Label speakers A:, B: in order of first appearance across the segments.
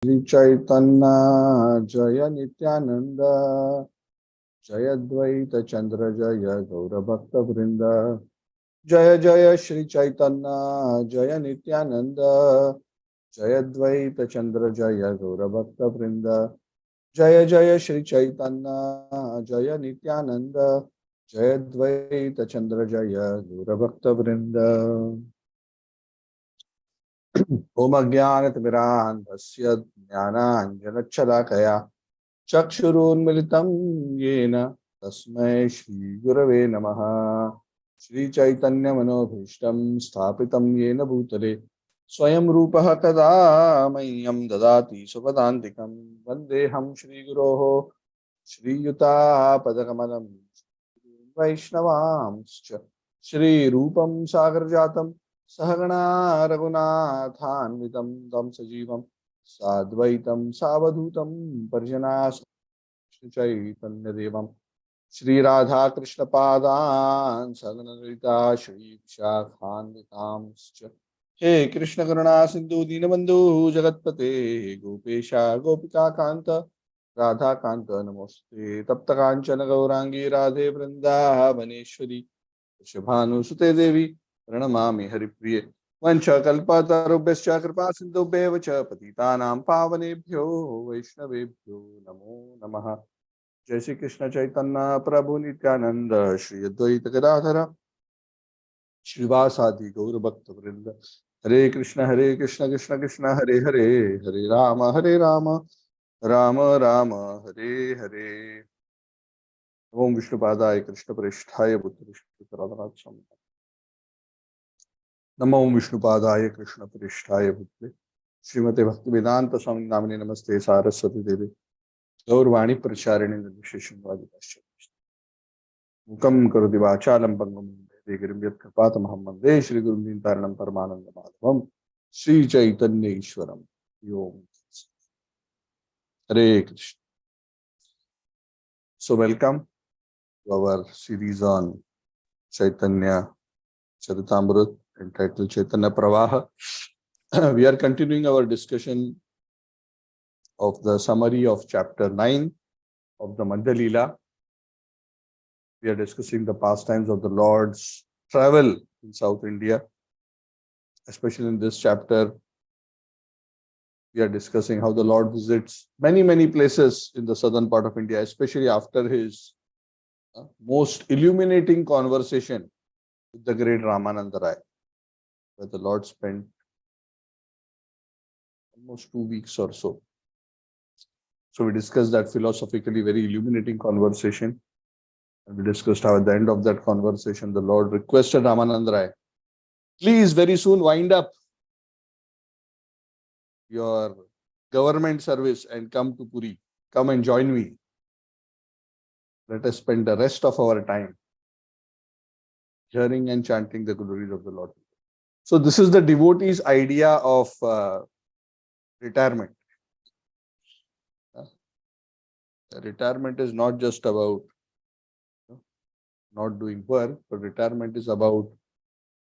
A: Shri Chaitanya Jaya Nityananda Jaya Dvaita Chandra Jaya Gaura Bhakta Vrinda Jaya Jaya Shri Chaitanya Jaya Nityananda Jaya Dvaita Chandra Jaya Gaura Bhakta Vrinda Jaya Jaya Shri Chaitanya Jaya Nityananda Jaya Dvaita Chandra Jaya Gaura Bhakta Vrinda Om Ajnanatimirandhasya Jnananjanachhalakaya Chakshurunmilitam Yena Tasmai Shri Gurave Namaha Shri Chaitanya Manobhishtam Sthapitam Yena Bhutale Swayam Rupaha Kada Mayam Dadati Supadantikam Vandeham Shri Guroho Shri Yuta Padakamalam Vaishnavamscha Shri Rupam Sagar Jatam Sahagana Raghunathanvitam Tam Sajivam Sadvaitam Savadhutam Parjana Chaitanya Devam Shri Radha Krishna Padan Saganalita Shri Vishakhanvitam He Krishna Karuna Sindhu Dinabandhu Jagatpate Gopesha Gopika Kanta Radha Kanta Namaste Tapta Kanchana Gaurangi Radhe Vrinda Vaneshwari Shabhanu Sute Devi Pranamami Haripriye Vancha Kalpatarubhascha Kripa Sindhubheva Cha Patitanam Pavanebhyo Vaishnavebhyo Namo Namaha Jai Shri Krishna Chaitanya Prabhu Nityananda Shri Advaita Gadadhara Shrivasadi Gaura Bhakta Vrinda Hare Krishna Krishna Krishna Hare Hare Hare Rama Rama Rama Hare Hare Om Vishnu Padaya Krishna Prishthaya Bhutri Radhanath Sam Namo Om Vishnu Padaya Krishna Prishthaya Bhutri Srimate Bhaktivedanta Swami Namine Namaste Saraswati Devi Gaurvani Pracharini Nirvishesham Vaditasya Mukam Karudi Vachalam Pangam Degirim Yat Kripata Muhammad De Shri Guru Taranam Paramananda Madhavam Sri Chaitanya Ishwaram Yom Hare Krishna. So welcome to our series on Chaitanya Charitamrita entitled Chaitanya Pravaha. We are continuing our discussion of the summary of chapter 9 of the Madhya Lila. We are discussing the pastimes of the Lord's travel in South India. Especially in this chapter, we are discussing how the Lord visits many places in the southern part of India, especially after his most illuminating conversation with the great Ramananda Rai, where the Lord spent almost 2 weeks or so. So we discussed that philosophically very illuminating conversation. And we discussed how at the end of that conversation, the Lord requested Ramananda Rai, please very soon wind up your government service and come to Puri. Come and join me. Let us spend the rest of our time hearing and chanting the glories of the Lord. So this is the devotee's idea of retirement. Retirement is not just about not doing work, but retirement is about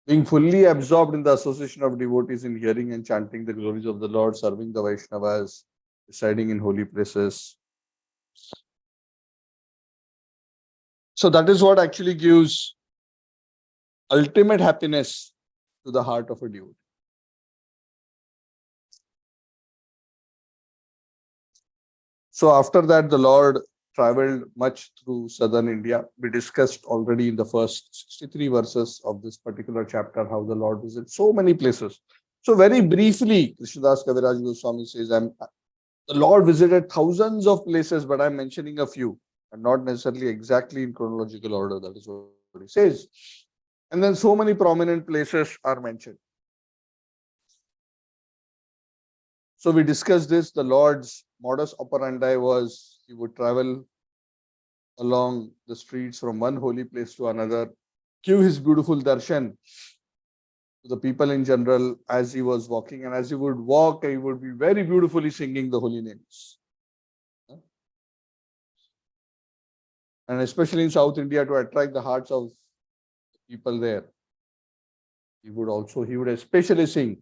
A: being fully absorbed in the association of devotees in hearing and chanting the glories of the Lord, serving the Vaishnavas, residing in holy places. So that is what actually gives ultimate happiness to the heart of a devotee. So after that, the Lord traveled much through southern India. We discussed already in the first 63 verses of this particular chapter how the Lord visits so many places. So very briefly, Krishnadas Kaviraj Goswami says, the Lord visited thousands of places, but I'm mentioning a few, and not necessarily exactly in chronological order. That is what he says. And then so many prominent places are mentioned. So we discussed this. The Lord's modus operandi was he would travel along the streets from one holy place to another, give his beautiful darshan to the people in general as he was walking. And as he would walk, he would be very beautifully singing the holy names. And especially in South India, to attract the hearts of people there, he would especially sing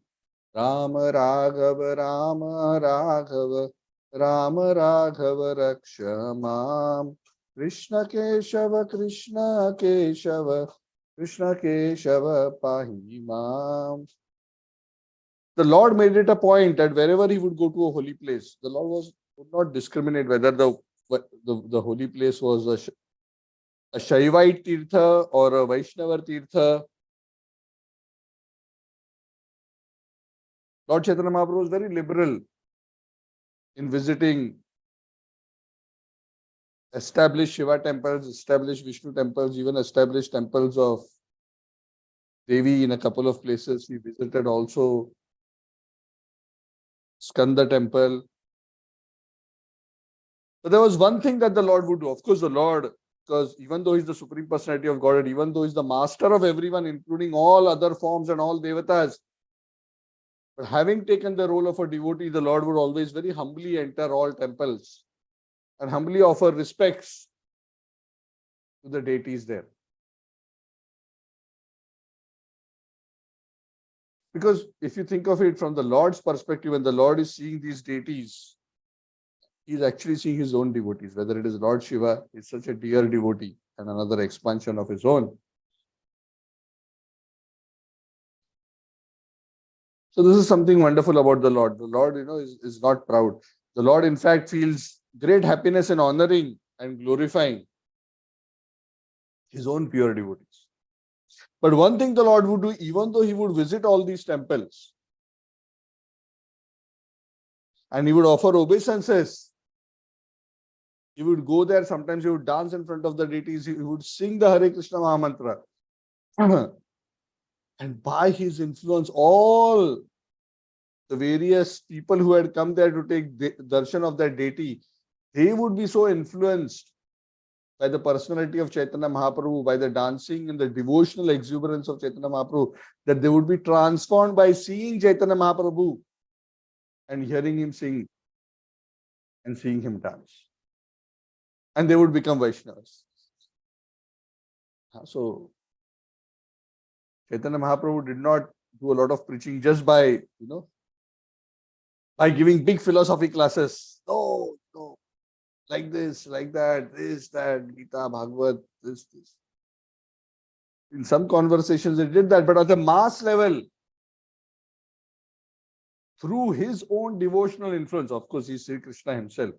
A: Rama Raghava Rama Raghava Rama Raghava Rakshamam Krishna Keshava Krishna Keshava Krishna Keshava Pahimam. The Lord made it a point that wherever he would go to a holy place, the Lord would not discriminate whether the holy place was a Shaivite Tirtha or a Vaishnava Tirtha. Lord Chaitanya Mahaprabhu was very liberal in visiting established Shiva temples, established Vishnu temples, even established temples of Devi in a couple of places. He visited also Skanda temple. But there was one thing that the Lord would do. Of course, the Lord, because even though he's the Supreme Personality of Godhead, even though he's the master of everyone, including all other forms and all devatas, but having taken the role of a devotee, the Lord would always very humbly enter all temples and humbly offer respects to the deities there. Because if you think of it from the Lord's perspective, when the Lord is seeing these deities, he's actually seeing his own devotees, whether it is Lord Shiva, is such a dear devotee and another expansion of his own. So this is something wonderful about the Lord. The Lord, is not proud. The Lord, in fact, feels great happiness in honoring and glorifying his own pure devotees. But one thing the Lord would do, even though he would visit all these temples and he would offer obeisances, he would go there, sometimes he would dance in front of the deities, he would sing the Hare Krishna Mahamantra. And by his influence, all the various people who had come there to take darshan of that deity, they would be so influenced by the personality of Chaitanya Mahaprabhu, by the dancing and the devotional exuberance of Chaitanya Mahaprabhu, that they would be transformed by seeing Chaitanya Mahaprabhu and hearing him sing and seeing him dance. And they would become Vaishnavas. So, Chaitanya Mahaprabhu did not do a lot of preaching just by, by giving big philosophy classes. No, no, like this, like that, this, that, Gita, Bhagavad, this. In some conversations, they did that, but at the mass level, through his own devotional influence, of course, he's Sri Krishna himself.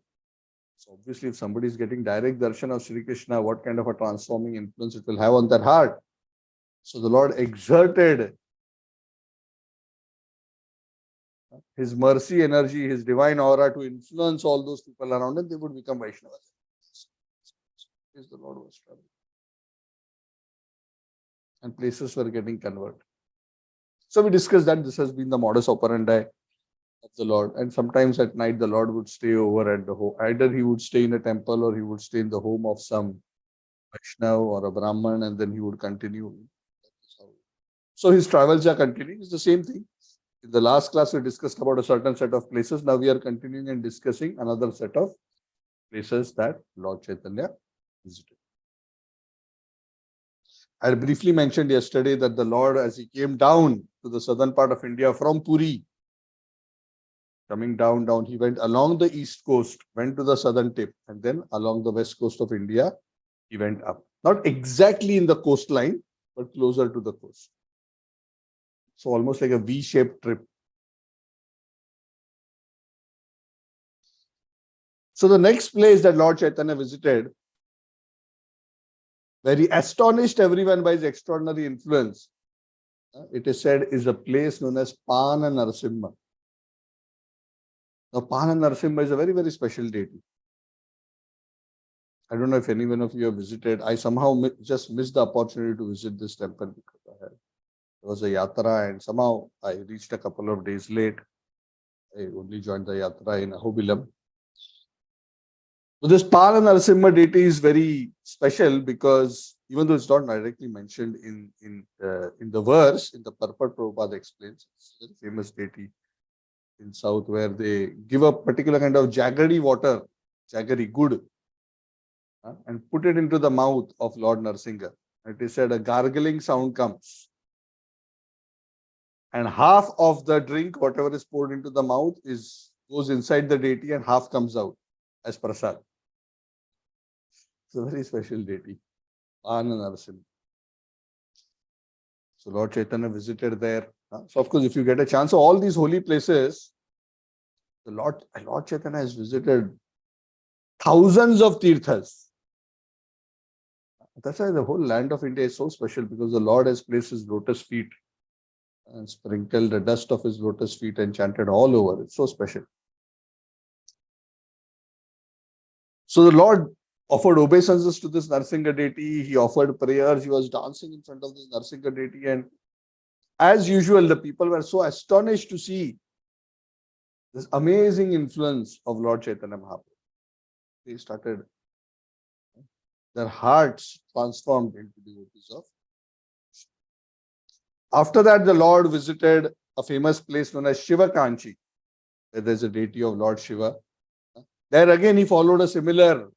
A: So obviously, if somebody is getting direct darshan of Sri Krishna, what kind of a transforming influence it will have on their heart. So the Lord exerted his mercy energy, his divine aura to influence all those people around and they would become Vaishnavas. Is the Lord was traveling. And places were getting converted. So we discussed that this has been the modus operandi of the Lord. And sometimes at night, the Lord would stay over at the home. Either he would stay in a temple or he would stay in the home of some Vaishnava or a Brahman, and then he would continue. So his travels are continuing. It's the same thing. In the last class, we discussed about a certain set of places. Now we are continuing and discussing another set of places that Lord Chaitanya visited. I briefly mentioned yesterday that the Lord, as he came down to the southern part of India from Puri, coming down, he went along the east coast, went to the southern tip, and then along the west coast of India, he went up. Not exactly in the coastline, but closer to the coast. So almost like a V-shaped trip. So the next place that Lord Chaitanya visited, where he astonished everyone by his extraordinary influence, it is said is a place known as Pana Narasimha. Now, Pana Narasimha is a very, very special deity. I don't know if any one of you have visited. I somehow just missed the opportunity to visit this temple because there was a yatra and somehow I reached a couple of days late. I only joined the yatra in Ahobilam. So this Pana Narasimha deity is very special because even though it's not directly mentioned in the verse, in the purport Prabhupada explains, it's a very famous deity in South where they give a particular kind of jaggery water, jaggery good, and put it into the mouth of Lord Narsingha. It is said a gargling sound comes. and half of the drink, whatever is poured into the mouth, goes inside the deity and half comes out as prasad. It's a very special deity. Anand. So Lord Chaitanya visited there. So of course, if you get a chance, so all these holy places, Lord Chaitanya has visited thousands of tirthas. That's why the whole land of India is so special, because the Lord has placed his lotus feet and sprinkled the dust of his lotus feet and chanted all over. It's so special. So the Lord offered obeisances to this Narsingha deity. He offered prayers. He was dancing in front of this Narsingha deity. And as usual, the people were so astonished to see this amazing influence of Lord Chaitanya Mahaprabhu. They started, their hearts transformed into devotees of. After that, the Lord visited a famous place known as Shiva Kanchi, where there's a deity of Lord Shiva. There again, he followed a similar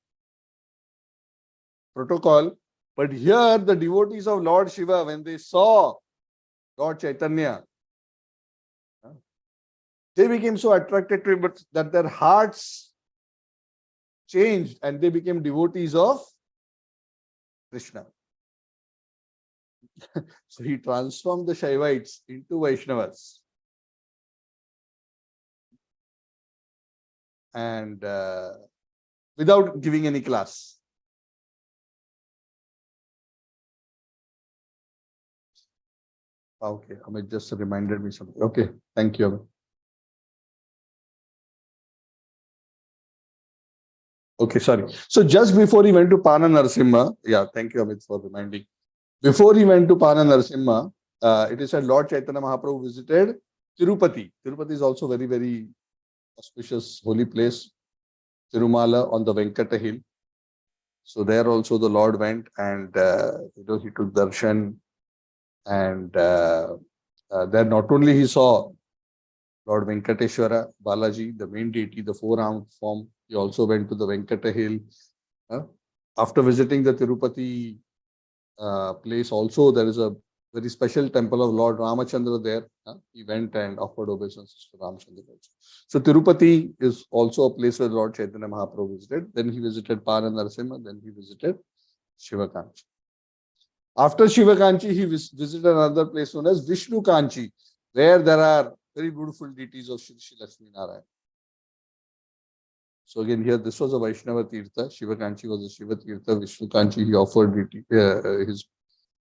A: protocol. But here, the devotees of Lord Shiva, when they saw Lord Chaitanya, they became so attracted to him that their hearts changed and they became devotees of Krishna. So he transformed the Shaivites into Vaishnavas. And without giving any class. Okay, Amit just reminded me something. Okay, thank you, Amit. Okay, sorry. So just before he went to Pana Narasimha, yeah, thank you, Amit, for reminding. Before he went to Pana Narasimha, it is said Lord Chaitanya Mahaprabhu visited Tirupati. Tirupati is also very, very auspicious holy place. Tirumala on the Venkata hill. So there also the Lord went and he took darshan, and there not only he saw Lord Venkateshwara, Balaji, the main deity, the four-armed form, he also went to the Venkata hill. After visiting the Tirupati place also, there is a very special temple of Lord Ramachandra there. He went and offered obeisances to Ramachandra also. So Tirupati is also a place where Lord Chaitanya Mahaprabhu visited. Then he visited Pana Narasimha, then he visited Shiva Kanchi. After Shiva Kanchi, he visited another place known as Vishnu Kanchi, where there are very beautiful deities of Shri Lakshmi Narayan. So again, here this was a Vaishnava Tirtha. Shiva Kanchi was a Shiva Tirtha. Vishnu Kanchi, he offered his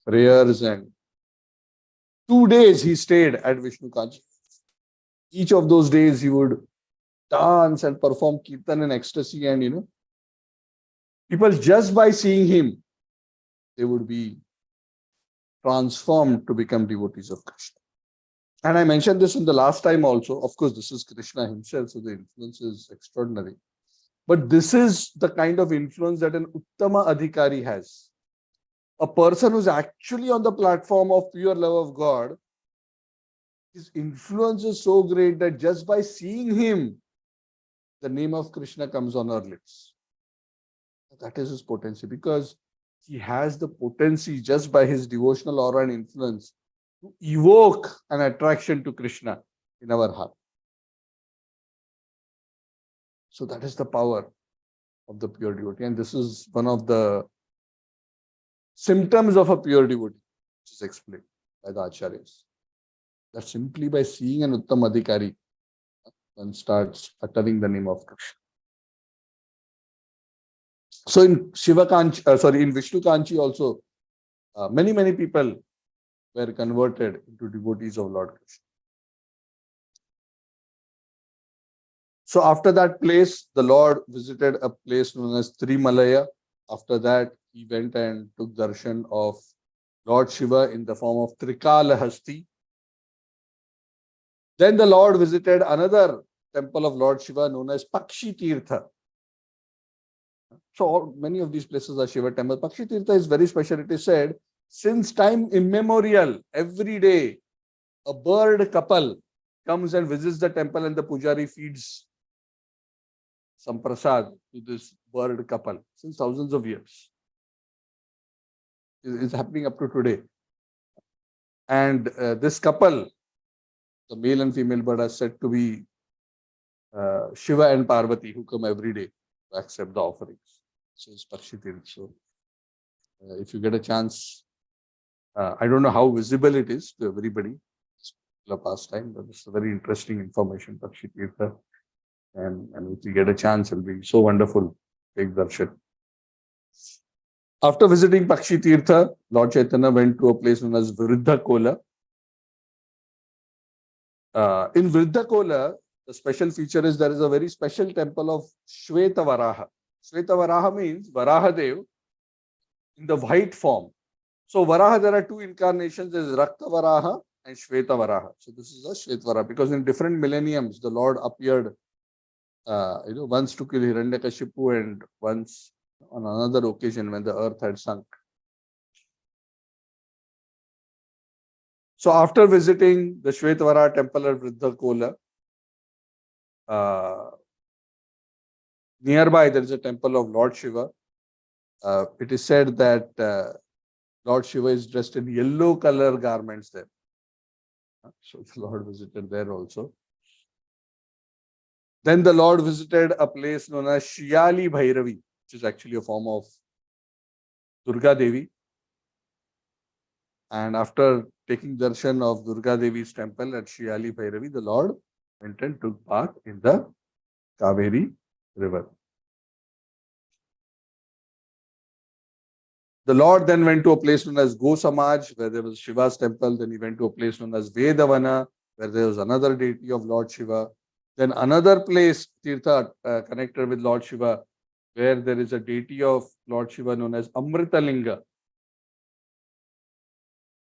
A: prayers, and 2 days he stayed at Vishnu Kanchi. Each of those days he would dance and perform kirtan in ecstasy, and people just by seeing him, they would be transformed to become devotees of Krishna. And I mentioned this in the last time also. Of course, this is Krishna himself, so the influence is extraordinary. But this is the kind of influence that an Uttama Adhikari has. A person who's actually on the platform of pure love of God, his influence is so great that just by seeing him, the name of Krishna comes on our lips. That is his potency, because he has the potency just by his devotional aura and influence to evoke an attraction to Krishna in our heart. So that is the power of the pure devotee. And this is one of the symptoms of a pure devotee, which is explained by the Acharyas. That simply by seeing an Uttam Adhikari, one starts uttering the name of Krishna. So in in Vishnu Kanchi also, many people were converted into devotees of Lord Krishna. So after that place, the Lord visited a place known as Trimalaya. After that, he went and took darshan of Lord Shiva in the form of Trikalahasti. Then the Lord visited another temple of Lord Shiva known as Pakshi Tirtha. So many of these places are Shiva temples. Pakshi Tirtha is very special. It is said, since time immemorial, every day, a bird couple comes and visits the temple, and the pujari feeds some prasad to this bird couple since thousands of years. It's happening up to today. And this couple, The male and female bird are said to be Shiva and Parvati, who come every day to accept the offerings. So it's Pakshi Tirth. So if you get a chance, I don't know how visible it is to everybody. It's a pastime, but it's a very interesting information, Pakshi Tirtha. And if you get a chance, it'll be so wonderful. Take darshan. After visiting Pakshi Tirtha, Lord Chaitanya went to a place known as Vriddha Kola. In Vriddha Kola, the special feature is there is a very special temple of Shweta Varaha. Shweta Varaha means Varahadev in the white form. So Varaha, there are two incarnations, there is Rakta Varaha and Shweta Varaha. So this is a Shweta Varaha because in different millenniums, the Lord appeared, once to kill Hiranyakashipu and once on another occasion when the earth had sunk. So after visiting the Shvetavara temple at Vriddha Kola, nearby there is a temple of Lord Shiva. It is said that Lord Shiva is dressed in yellow color garments there. So the Lord visited there also. Then the Lord visited a place known as Shiyali Bhairavi, which is actually a form of Durga Devi. And after taking darshan of Durga Devi's temple at Shiyali Bhairavi, the Lord went and took bath in the Kaveri river. The Lord then went to a place known as Go Samaj, where there was Shiva's temple. Then he went to a place known as Vedavana, where there was another deity of Lord Shiva. Then another place, Tirtha, connected with Lord Shiva, where there is a deity of Lord Shiva known as Amritalinga.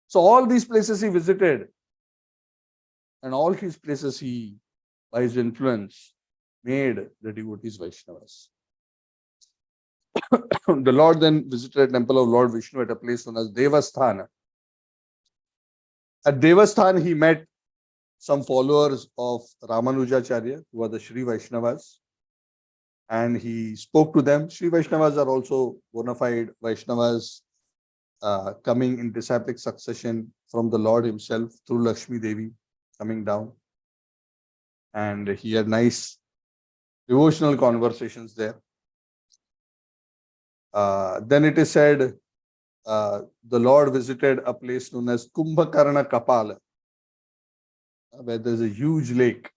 A: So all these places he visited, and all these places he, by his influence, made the devotees Vaishnavas. The Lord then visited a temple of Lord Vishnu at a place known as Devasthana. At Devasthana, he met some followers of Ramanujacharya, who are the Sri Vaishnavas, and he spoke to them. Sri Vaishnavas are also bona fide Vaishnavas, coming in disciplic succession from the Lord himself through Lakshmi Devi coming down. And he had nice devotional conversations there. Then it is said the Lord visited a place known as Kumbhakarna Kapala, where there is a huge lake.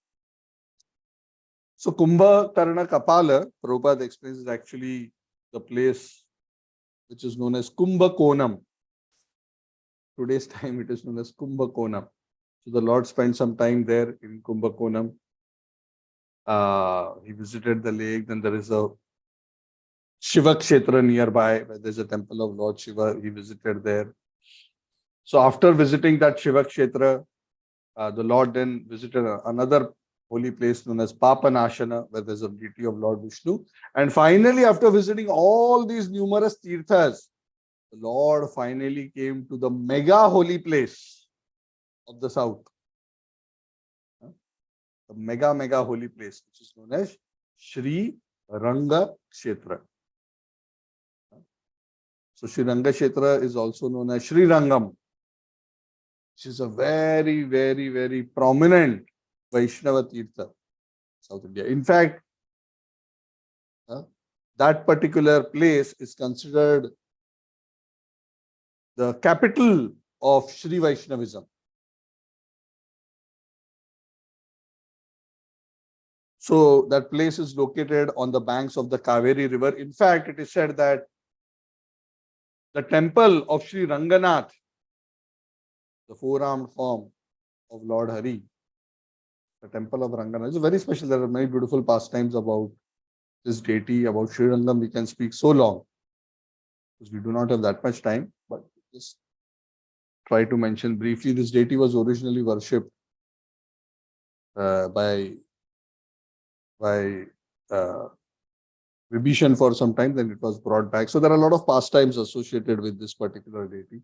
A: So Kumbhakarna Kapala, Prabhupada explains, is actually the place which is known as Kumbhakonam. Today's time it is known as Kumbhakonam. So the Lord spent some time there in Kumbhakonam. He visited the lake. Then there is a Shiva Kshetra nearby, where there's a temple of Lord Shiva. He visited there. So after visiting that Shiva Kshetra, the Lord then visited another holy place known as Papanashana, where there's a deity of Lord Vishnu. And finally, after visiting all these numerous tirthas, the Lord finally came to the mega holy place of the south. The mega holy place, which is known as Sri Ranga Kshetra. So Sri Ranga Kshetra is also known as Sri Rangam, which is a very prominent Vaishnava Tirtha, South India. In fact, that particular place is considered the capital of Sri Vaishnavism. So that place is located on the banks of the Kaveri river. In fact, it is said that the temple of Sri Ranganath, the four-armed form of Lord Hari, the temple of Ranganath, is very special. There are many beautiful pastimes about this deity, about Sri Rangam. We can speak so long because we do not have that much time, but just try to mention briefly. This deity was originally worshipped by Vibhishan for some time, then it was brought back. So there are a lot of pastimes associated with this particular deity.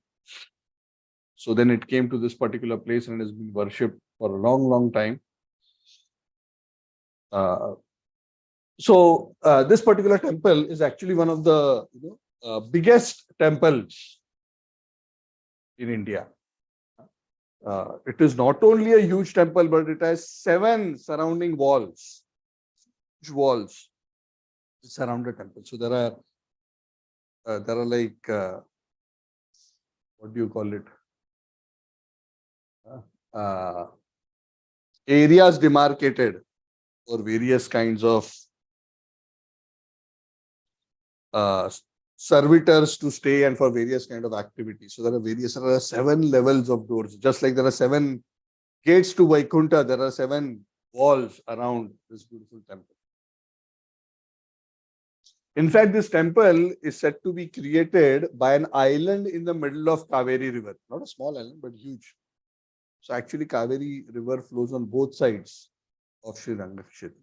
A: So then it came to this particular place and has been worshipped for a long time. So this particular temple is actually one of the biggest temples in India. It is not only a huge temple, but it has 7 surrounding walls, huge walls surround the temple. So there are like what do you call it? Uh, Areas demarcated for various kinds of uh, servitors to stay and for various kind of activities. So there are 7 levels of doors. Just like there are 7 gates to Vaikuntha, there are 7 walls around this beautiful temple. In fact, this temple is said to be created by an island in the middle of Kaveri River. Not a small island, but huge. So actually, Kaveri River flows on both sides of Sri Rangakshetra.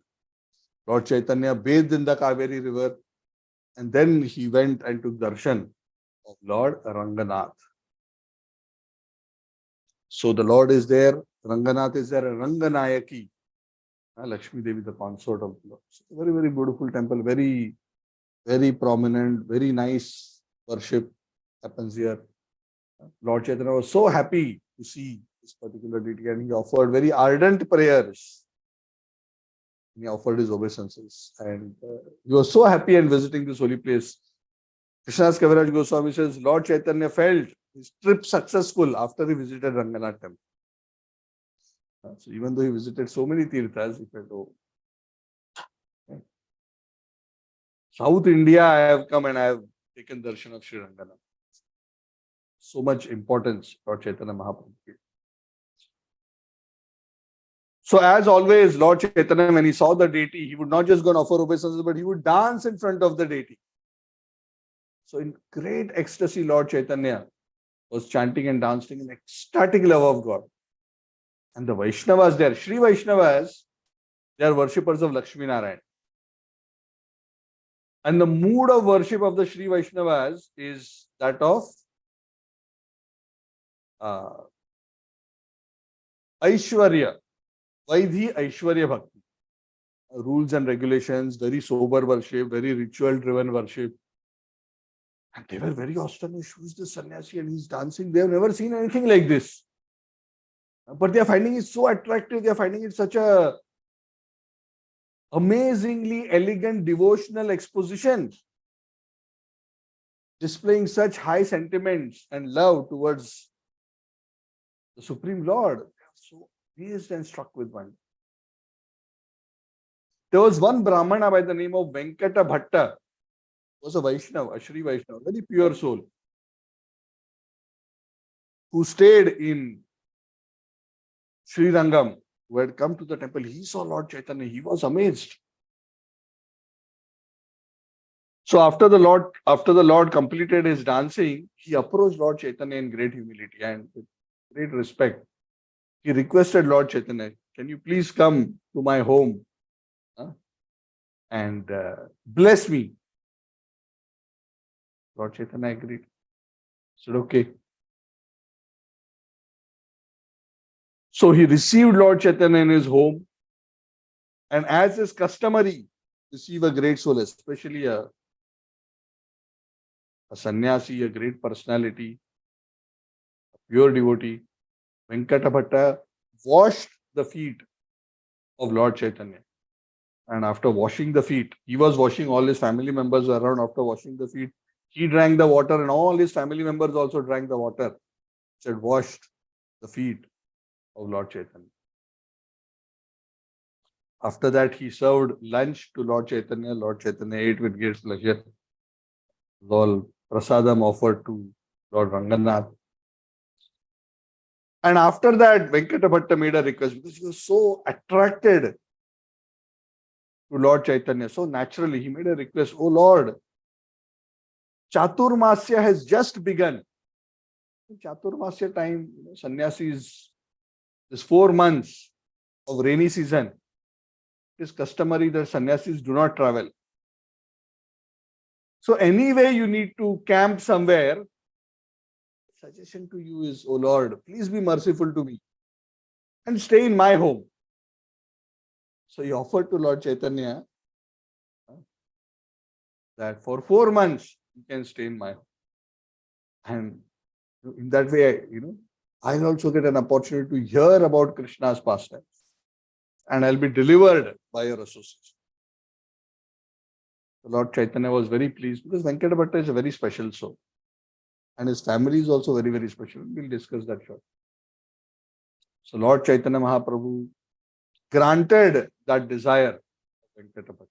A: Lord Chaitanya bathed in the Kaveri River, and then he went and took darshan of Lord Ranganath. So the Lord is there, Ranganath is there, Ranganayaki, Lakshmi Devi, the consort of the Lord. So very, very beautiful temple, very, very prominent, very nice worship happens here. Lord Chaitanya was so happy to see this particular deity, and he offered very ardent prayers. He offered his obeisances, and he was so happy and visiting this holy place. Krishnadas Kaviraj Goswami says Lord Chaitanya felt his trip successful after he visited Ranganath temple. So even though he visited so many tirthas, he felt, oh, okay. South India, I have come and I have taken darshan of Sri Ranganath. So much importance Lord Chaitanya Mahaprabhu gave. So as always, Lord Chaitanya, when he saw the deity, he would not just go and offer obeisances, but he would dance in front of the deity. So in great ecstasy, Lord Chaitanya was chanting and dancing in ecstatic love of God. And the Vaishnavas there, Sri Vaishnavas, they are worshippers of Lakshmi Narayan. And the mood of worship of the Sri Vaishnavas is that of Aishwarya, Vaidhi Aishwarya Bhakti. Rules and regulations, very sober worship, very ritual driven worship. And they were very astonished. Who's this sannyasi and he's dancing? They have never seen anything like this. But they are finding it so attractive. They are finding it such a amazingly elegant devotional exposition, displaying such high sentiments and love towards the Supreme Lord. They are so amazed and struck with wonder. There was one Brahmana by the name of Venkata Bhatta, was a Vaishnava, a Sri Vaishnava, very pure soul, who stayed in Sri Rangam, who had come to the temple. He saw Lord Chaitanya. He was amazed. So after the Lord completed his dancing, he approached Lord Chaitanya in great humility and with great respect. He requested Lord Chaitanya, can you please come to my home and bless me? Lord Chaitanya agreed. He said, okay. So he received Lord Chaitanya in his home, and as is customary, receive a great soul, especially a sannyasi, a great personality, a pure devotee. Venkata Bhatta washed the feet of Lord Chaitanya. And after washing the feet, he was washing, all his family members around. After washing the feet, he drank the water, and all his family members also drank the water. He had washed the feet of Lord Chaitanya. After that, he served lunch to Lord Chaitanya. Lord Chaitanya ate with great pleasure. All prasadam offered to Lord Ranganath. And after that, Venkata Bhatta made a request because he was so attracted to Lord Chaitanya. So naturally, he made a request, oh Lord, Chaturmasya has just begun. Chaturmasya time, sannyasis, this 4 months of rainy season, it is customary that sannyasis do not travel. So anyway, you need to camp somewhere. Suggestion to you is, oh Lord, please be merciful to me and stay in my home. So he offered to Lord Chaitanya that for 4 months you can stay in my home. And in that way, I'll also get an opportunity to hear about Krishna's pastimes. And I'll be delivered by your association. The Lord Chaitanya was very pleased because Venkata Bhatta is a very special soul. And his family is also very, very special. We'll discuss that shortly. So Lord Chaitanya Mahaprabhu granted that desire of Venkata Bhatta.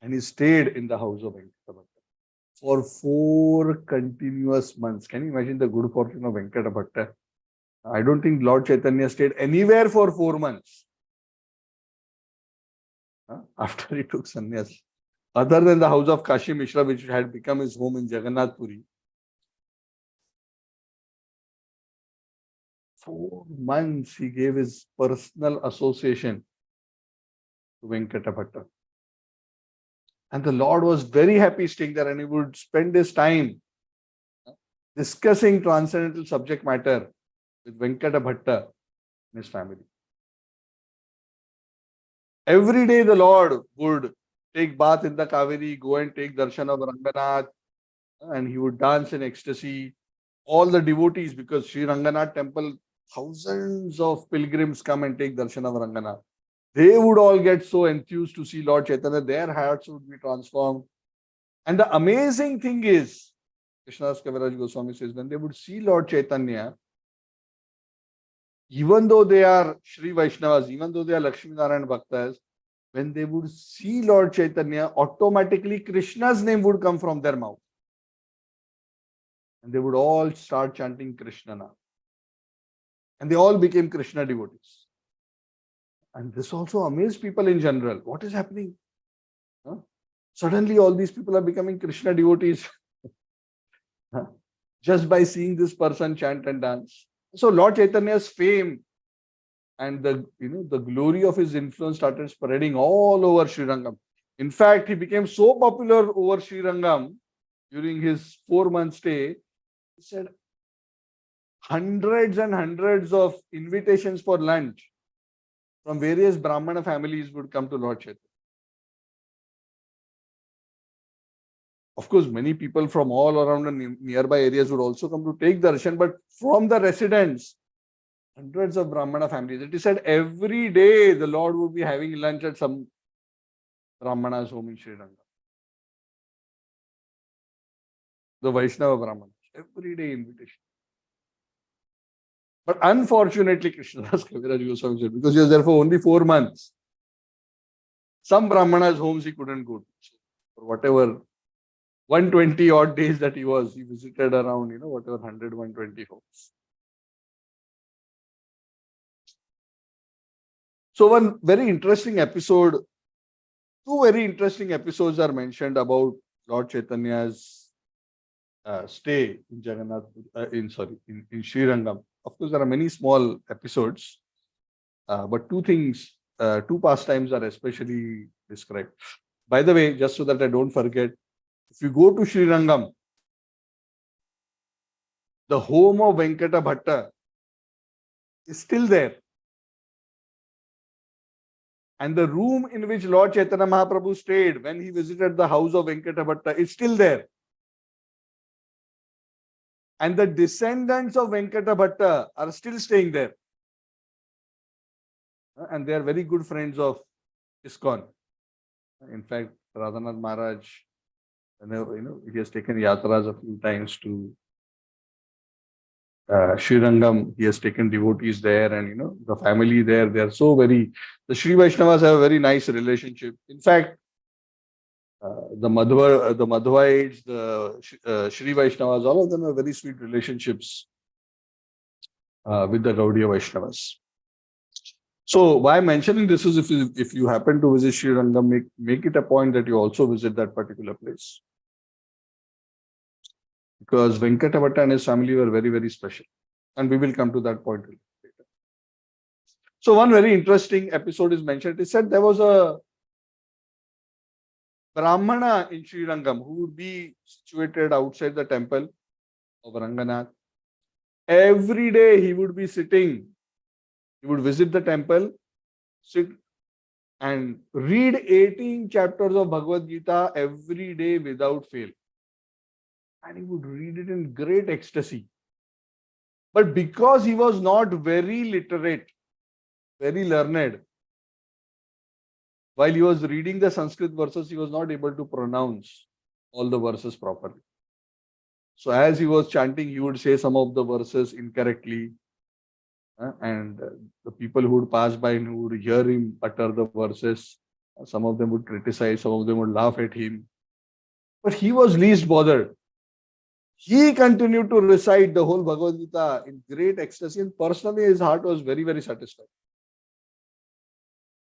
A: And he stayed in the house of Venkata Bhatta for 4 continuous months. Can you imagine the good fortune of Venkata Bhatta? I don't think Lord Chaitanya stayed anywhere for 4 months after he took sannyas. Other than the house of Kashi Mishra, which had become his home in Jagannath Puri. 4 months he gave his personal association to Venkata Bhatta. And the Lord was very happy staying there, and he would spend his time discussing transcendental subject matter with Venkata Bhatta and his family. Every day the Lord would take bath in the Kaveri, go and take darshan of Ranganath, and he would dance in ecstasy. All the devotees, because Sri Ranganath temple, thousands of pilgrims come and take darshan of Ranganath. They would all get so enthused to see Lord Chaitanya, their hearts would be transformed. And the amazing thing is, Krishnadas Kaviraj Goswami says, when they would see Lord Chaitanya, even though they are Sri Vaishnavas, even though they are Lakshmi Narayan Bhaktas, when they would see Lord Chaitanya, automatically Krishna's name would come from their mouth. And they would all start chanting Krishna now. And they all became Krishna devotees. And this also amazed people in general. What is happening? Suddenly all these people are becoming Krishna devotees just by seeing this person chant and dance. So Lord Chaitanya's fame and the glory of his influence started spreading all over Srirangam. In fact, he became so popular over Srirangam during his 4-month stay. He said hundreds and hundreds of invitations for lunch from various Brahmana families would come to Lord Chaitanya. Of course, many people from all around the nearby areas would also come to take darshan, but from the residents, hundreds of Brahmana families. It is said every day the Lord would be having lunch at some Brahmana's home in Sri Lanka. The Vaishnava Brahmanas. Every day invitation. But unfortunately, Krishnadas Kaviraj Goswami said, because he was there for only 4 months, some Brahmana's homes he couldn't go to. So for whatever 120 odd days that he visited around, whatever 100, 120 homes. So one very interesting episode, 2 very interesting episodes are mentioned about Lord Chaitanya's stay in Jagannath, in Srirangam. Of course, there are many small episodes, but 2 pastimes are especially described. By the way, just so that I don't forget, if you go to Srirangam, the home of Venkata Bhatta is still there. And the room in which Lord Chaitanya Mahaprabhu stayed when he visited the house of Venkata Bhatta is still there. And the descendants of Venkata Bhatta are still staying there. And they are very good friends of ISKCON. In fact, Radhanath Maharaj, he has taken yatras a few times to Srirangam. He has taken devotees there, and the family there. They are so the Sri Vaishnavas have a very nice relationship. In fact, the Madhwaites, the Sri Vaishnavas, all of them have very sweet relationships with the Gaudiya Vaishnavas. So why I'm mentioning this is if you happen to visit Sri Rangam, make it a point that you also visit that particular place. Because Venkata Bhatta and his family were very, very special. And we will come to that point later. So one very interesting episode is mentioned. It said there was a Brahmana in Sri Rangam who would be situated outside the temple of Ranganath. Every day he would be sitting. He would visit the temple, sit and read 18 chapters of Bhagavad Gita every day without fail. And he would read it in great ecstasy. But because he was not very literate, very learned, while he was reading the Sanskrit verses, he was not able to pronounce all the verses properly. So as he was chanting, he would say some of the verses incorrectly. And the people who would pass by and who would hear him utter the verses, some of them would criticize, some of them would laugh at him. But he was least bothered. He continued to recite the whole Bhagavad Gita in great ecstasy, and personally his heart was very, very satisfied.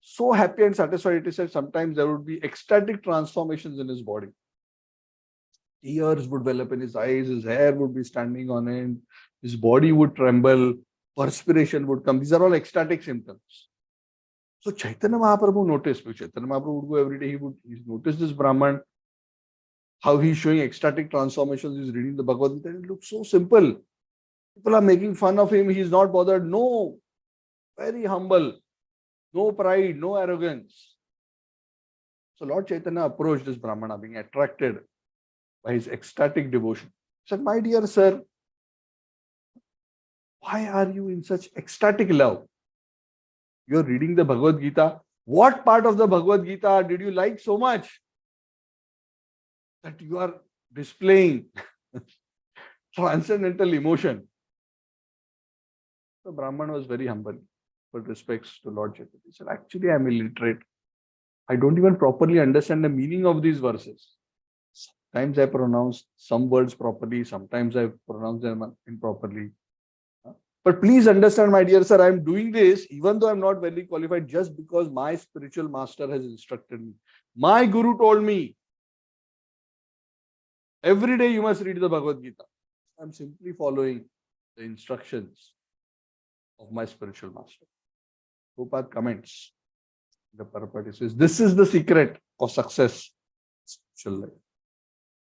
A: So happy and satisfied, it is said sometimes there would be ecstatic transformations in his body. Tears would well up in his eyes, his hair would be standing on end, his body would tremble, perspiration would come. These are all ecstatic symptoms. So Chaitanya Mahaprabhu noticed, Chaitanya Mahaprabhu would go every day, he would notice this Brahman, how he's showing ecstatic transformations, he's reading the Bhagavad Gita, and it looks so simple. People are making fun of him, he's not bothered. No, very humble, no pride, no arrogance. So Lord Chaitanya approached this Brahmana, being attracted by his ecstatic devotion. He said, my dear sir, why are you in such ecstatic love? You're reading the Bhagavad Gita. What part of the Bhagavad Gita did you like so much that you are displaying transcendental emotion? The Brahman was very humble, with respects to Lord Chaitanya. He said, actually, I'm illiterate. I don't even properly understand the meaning of these verses. Sometimes I pronounce some words properly, sometimes I pronounce them improperly. But please understand, my dear sir, I'm doing this even though I'm not very qualified, just because my spiritual master has instructed me. My guru told me, every day you must read the Bhagavad Gita. I'm simply following the instructions of my spiritual master. Prabhupada comments, the Prabhupada says, this is the secret of success spiritual life.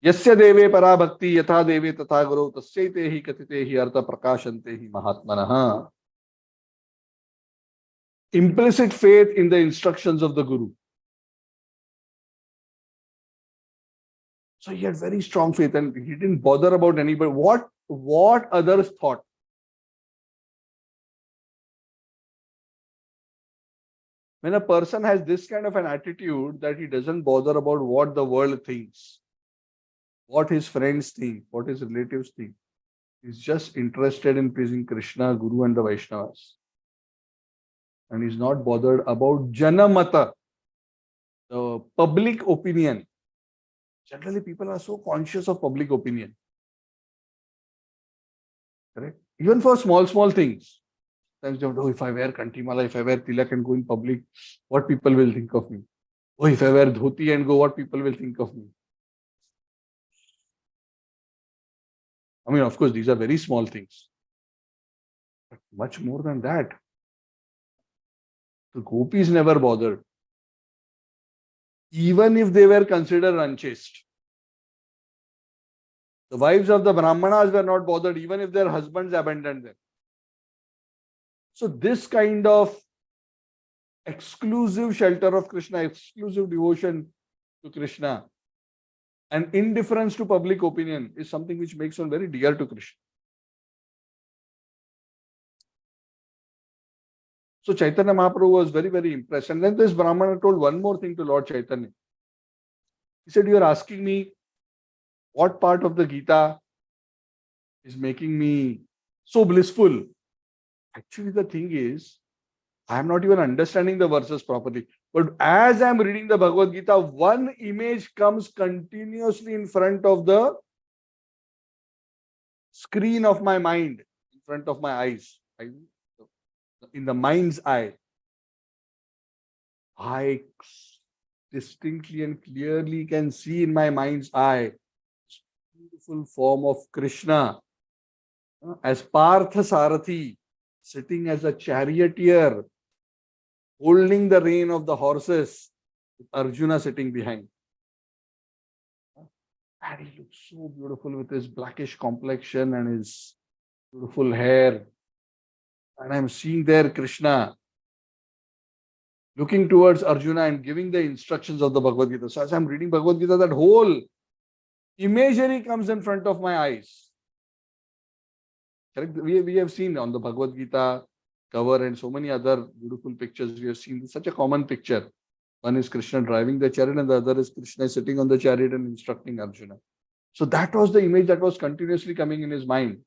A: Yasya deve para bhakti yatha deve tatha guru tasyate hi katite hi artha prakashante hi mahatmanaha. Implicit faith in the instructions of the guru. So he had very strong faith and he didn't bother about anybody. What others thought. When a person has this kind of an attitude that he doesn't bother about what the world thinks, what his friends think, what his relatives think, he's just interested in pleasing Krishna, Guru and the Vaishnavas. And he's not bothered about Janamata, the public opinion. Generally, people are so conscious of public opinion. Correct? Even for small things. Sometimes they don't know, if I wear Kantimala, if I wear Tilak and go in public, what people will think of me. Oh, if I wear dhoti and go, what people will think of me. I mean, of course, these are very small things. But much more than that. The gopis never bothered. Even if they were considered unchaste. The wives of the Brahmanas were not bothered, even if their husbands abandoned them. So this kind of exclusive shelter of Krishna, exclusive devotion to Krishna, and indifference to public opinion is something which makes one very dear to Krishna. So Chaitanya Mahaprabhu was very, very impressed. And then this Brahmana told one more thing to Lord Chaitanya. He said, you are asking me what part of the Gita is making me so blissful. Actually, the thing is, I am not even understanding the verses properly. But as I am reading the Bhagavad Gita, one image comes continuously in front of the screen of my mind, in front of my eyes, in the mind's eye. I distinctly and clearly can see in my mind's eye this beautiful form of Krishna as Partha Sarathi, sitting as a charioteer, holding the rein of the horses, with Arjuna sitting behind. And he looks so beautiful with his blackish complexion and his beautiful hair. And I'm seeing there Krishna looking towards Arjuna and giving the instructions of the Bhagavad Gita. So as I'm reading Bhagavad Gita, that whole imagery comes in front of my eyes. Correct? We have seen on the Bhagavad Gita cover and so many other beautiful pictures we have seen. Such a common picture. One is Krishna driving the chariot and the other is Krishna sitting on the chariot and instructing Arjuna. So that was the image that was continuously coming in his mind.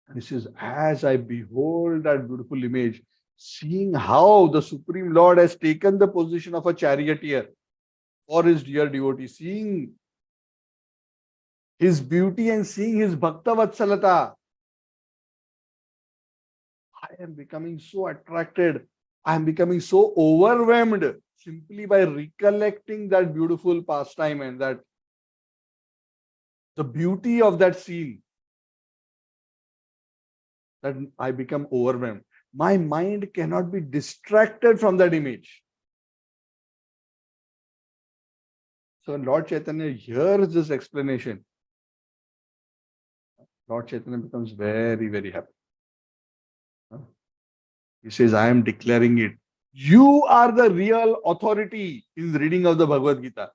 A: And he says, as I behold that beautiful image, seeing how the Supreme Lord has taken the position of a charioteer for his dear devotee, seeing his beauty and seeing his Bhakta Vatsalata, I am becoming so attracted. I am becoming so overwhelmed simply by recollecting that beautiful pastime and that the beauty of that scene, that I become overwhelmed. My mind cannot be distracted from that image. So when Lord Chaitanya hears this explanation, Lord Chaitanya becomes very, very happy. He says, I am declaring it. You are the real authority in the reading of the Bhagavad Gita.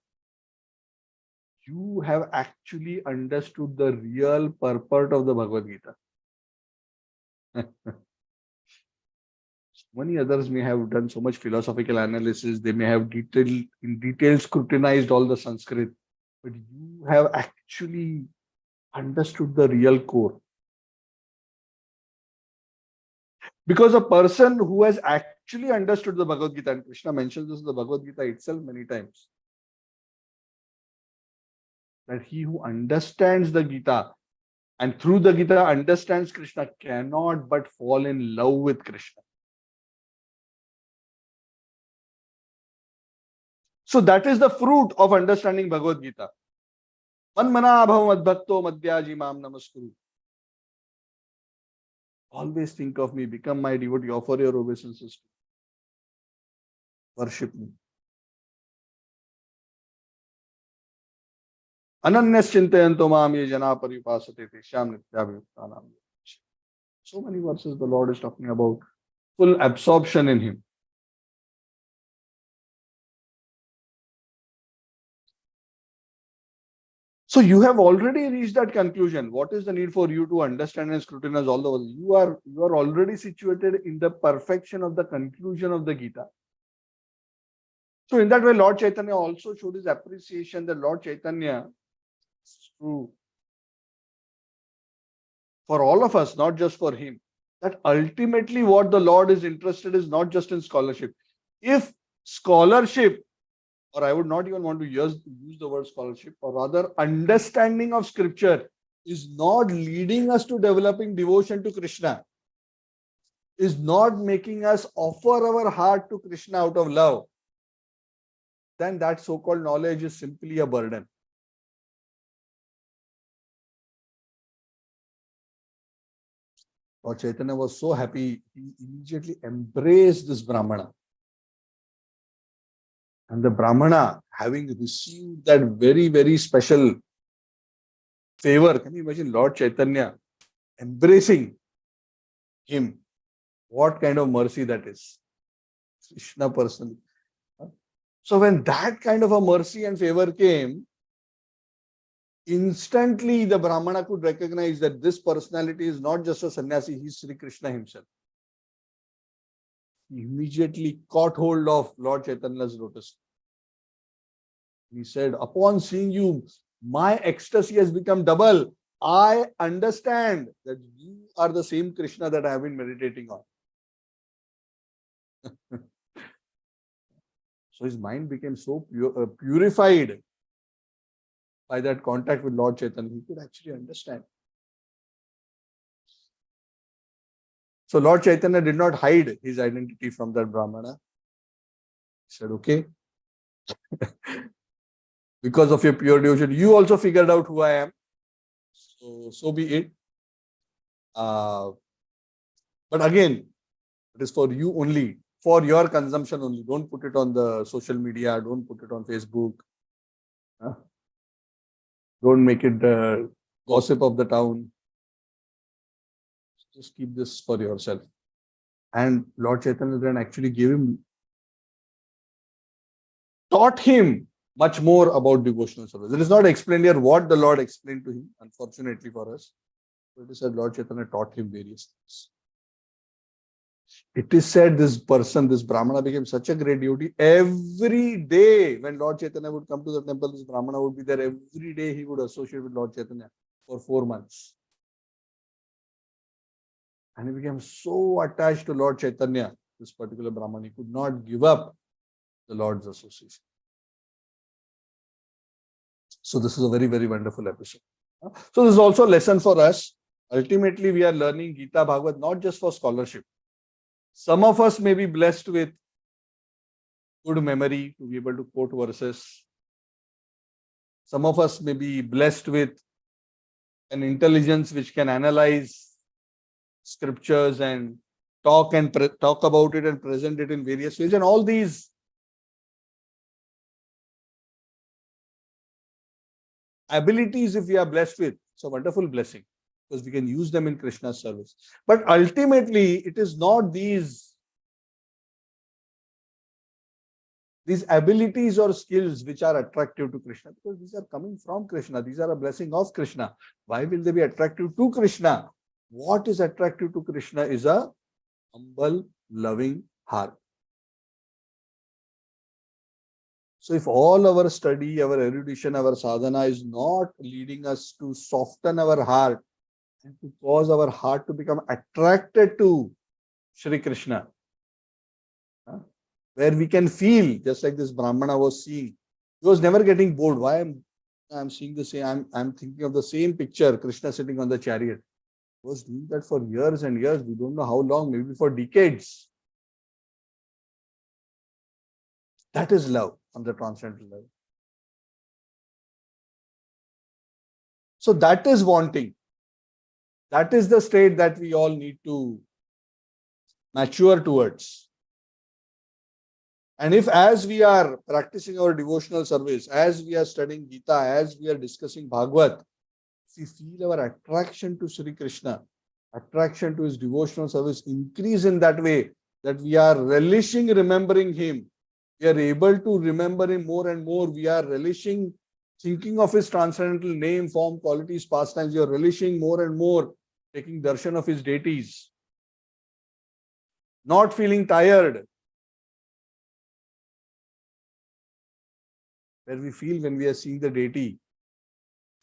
A: You have actually understood the real purport of the Bhagavad Gita. Many others may have done so much philosophical analysis. They may have in detail scrutinized all the Sanskrit. But you have actually understood the real core. Because a person who has actually understood the Bhagavad Gita, and Krishna mentions this in the Bhagavad Gita itself many times, that he who understands the Gita and through the Gita understands Krishna cannot but fall in love with Krishna. So that is the fruit of understanding Bhagavad Gita. Manmana bhav madbhakto madhya jimam namaskuru. Always think of me, become my devotee, offer your obeisances, worship me. Ananyas chintayanto mam ye jana paripasate teshyam nityabhyuktanam. So many verses the Lord is talking about full absorption in him. So you have already reached that conclusion. What is the need for you to understand and scrutinize all the verses? You are already situated in the perfection of the conclusion of the Gita. So in that way, Lord Chaitanya also showed his appreciation that Lord Chaitanya is true for all of us, not just for him. That ultimately what the Lord is interested is not just in scholarship. If scholarship, or I would not even want to use the word scholarship, or rather understanding of scripture is not leading us to developing devotion to Krishna, is not making us offer our heart to Krishna out of love, then that so-called knowledge is simply a burden. Lord Chaitanya was so happy, he immediately embraced this Brahmana. And the Brahmana, having received that very, very special favor, can you imagine Lord Chaitanya embracing him? What kind of mercy that is? Krishna personally. So when that kind of a mercy and favor came, instantly the Brahmana could recognize that this personality is not just a sannyasi, he is Sri Krishna himself. He immediately caught hold of Lord Chaitanya's lotus. He said, upon seeing you, my ecstasy has become double. I understand that you are the same Krishna that I have been meditating on. So his mind became so purified by that contact with Lord Chaitanya, he could actually understand. So Lord Chaitanya did not hide his identity from that Brahmana. He said, okay, because of your pure devotion, you also figured out who I am. So be it. But again, it is for you only, for your consumption only. Don't put it on the social media. Don't put it on Facebook. Don't make it the gossip of the town. Just keep this for yourself. And Lord Chaitanya then actually taught him much more about devotional service. It is not explained here what the Lord explained to him, unfortunately for us. It is said Lord Chaitanya taught him various things. It is said this person, this Brahmana became such a great devotee. Every day when Lord Chaitanya would come to the temple, this Brahmana would be there. Every day he would associate with Lord Chaitanya for 4 months. And he became so attached to Lord Chaitanya, this particular Brahman, he could not give up the Lord's association. So this is a very, very wonderful episode. So this is also a lesson for us. Ultimately, we are learning Gita Bhagavad not just for scholarship. Some of us may be blessed with good memory to be able to quote verses. Some of us may be blessed with an intelligence which can analyze scriptures and talk about it and present it in various ways. And all these abilities, if we are blessed with, it's a wonderful blessing because we can use them in Krishna's service. But ultimately, it is not these abilities or skills which are attractive to Krishna, because these are coming from Krishna. These are a blessing of Krishna. Why will they be attractive to Krishna? What is attractive to Krishna is a humble, loving heart. So if all our study, our erudition, our sadhana is not leading us to soften our heart and to cause our heart to become attracted to Shri Krishna, where we can feel, just like this Brahmana was seeing, he was never getting bored. Why I'm seeing the same, I'm thinking of the same picture, Krishna sitting on the chariot. He was doing that for years and years. We don't know how long, maybe for decades. That is love on the transcendental level. So that is wanting. That is the state that we all need to mature towards. And if as we are practicing our devotional service, as we are studying Gita, as we are discussing Bhagavad, if we feel our attraction to Sri Krishna, attraction to his devotional service increase in that way, that we are relishing remembering him, we are able to remember him more and more, we are relishing thinking of his transcendental name, form, qualities, pastimes, we are relishing more and more taking darshan of his deities, not feeling tired, where we feel when we are seeing the deity,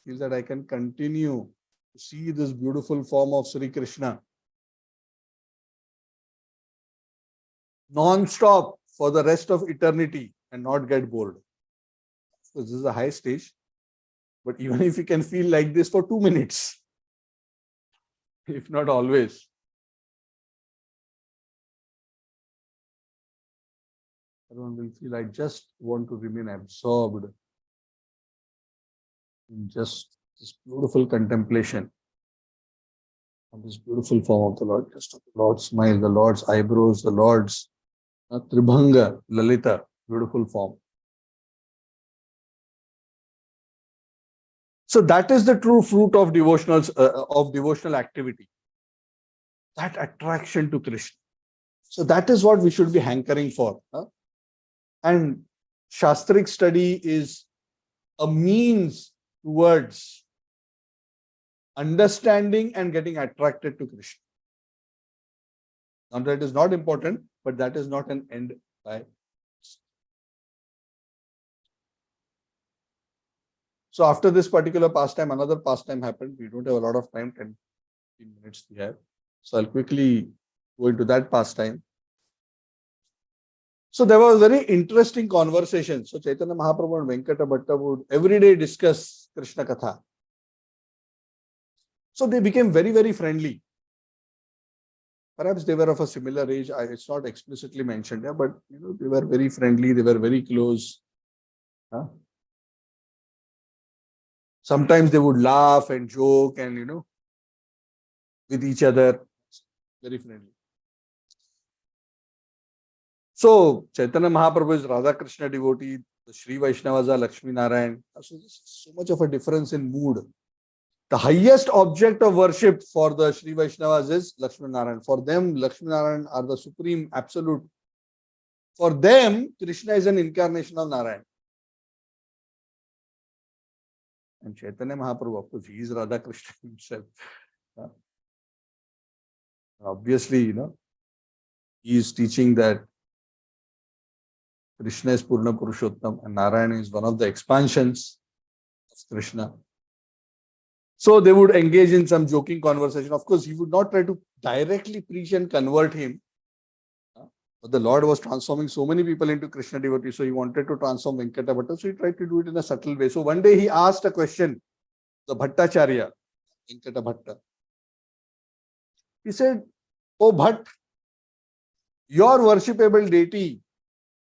A: feel that I can continue to see this beautiful form of Sri Krishna non-stop for the rest of eternity and not get bored. So this is a high stage, but even if you can feel like this for 2 minutes, if not always, everyone will feel I just want to remain absorbed in just this beautiful contemplation of this beautiful form of the Lord. Just the Lord's smile, the Lord's eyebrows, the Lord's Tribhanga, Lalita, beautiful form. So that is the true fruit of devotional activity. That attraction to Krishna. So that is what we should be hankering for. And Shastric study is a means towards understanding and getting attracted to Krishna. Now that is not important, but that is not an end by. So after this particular pastime, another pastime happened. We don't have a lot of time, 10, 15 minutes we have. So I'll quickly go into that pastime. So there was a very interesting conversation. So Chaitanya Mahaprabhu and Venkata Bhatta would every day discuss Krishna Katha. So they became very, very friendly. Perhaps they were of a similar age. It's not explicitly mentioned here, but they were very friendly. They were very close. Sometimes they would laugh and joke and, with each other. Very friendly. So Chaitanya Mahaprabhu is Radha Krishna devotee. The Sri Vaishnavas are Lakshmi Narayan. So there's so much of a difference in mood. The highest object of worship for the Sri Vaishnavas is Lakshmi Narayan. For them, Lakshmi Narayan are the supreme absolute. For them, Krishna is an incarnation of Narayan. And Chaitanya Mahaprabhu, of course, he is Radha Krishna himself. Obviously, he is teaching that Krishna is Purna Purushottam and Narayana is one of the expansions of Krishna. So they would engage in some joking conversation. Of course, he would not try to directly preach and convert him. But the Lord was transforming so many people into Krishna devotees. So he wanted to transform Venkata Bhatta. So he tried to do it in a subtle way. So one day he asked a question, the Bhattacharya, Venkata Bhatta. He said, "Oh Bhatt, your worshipable deity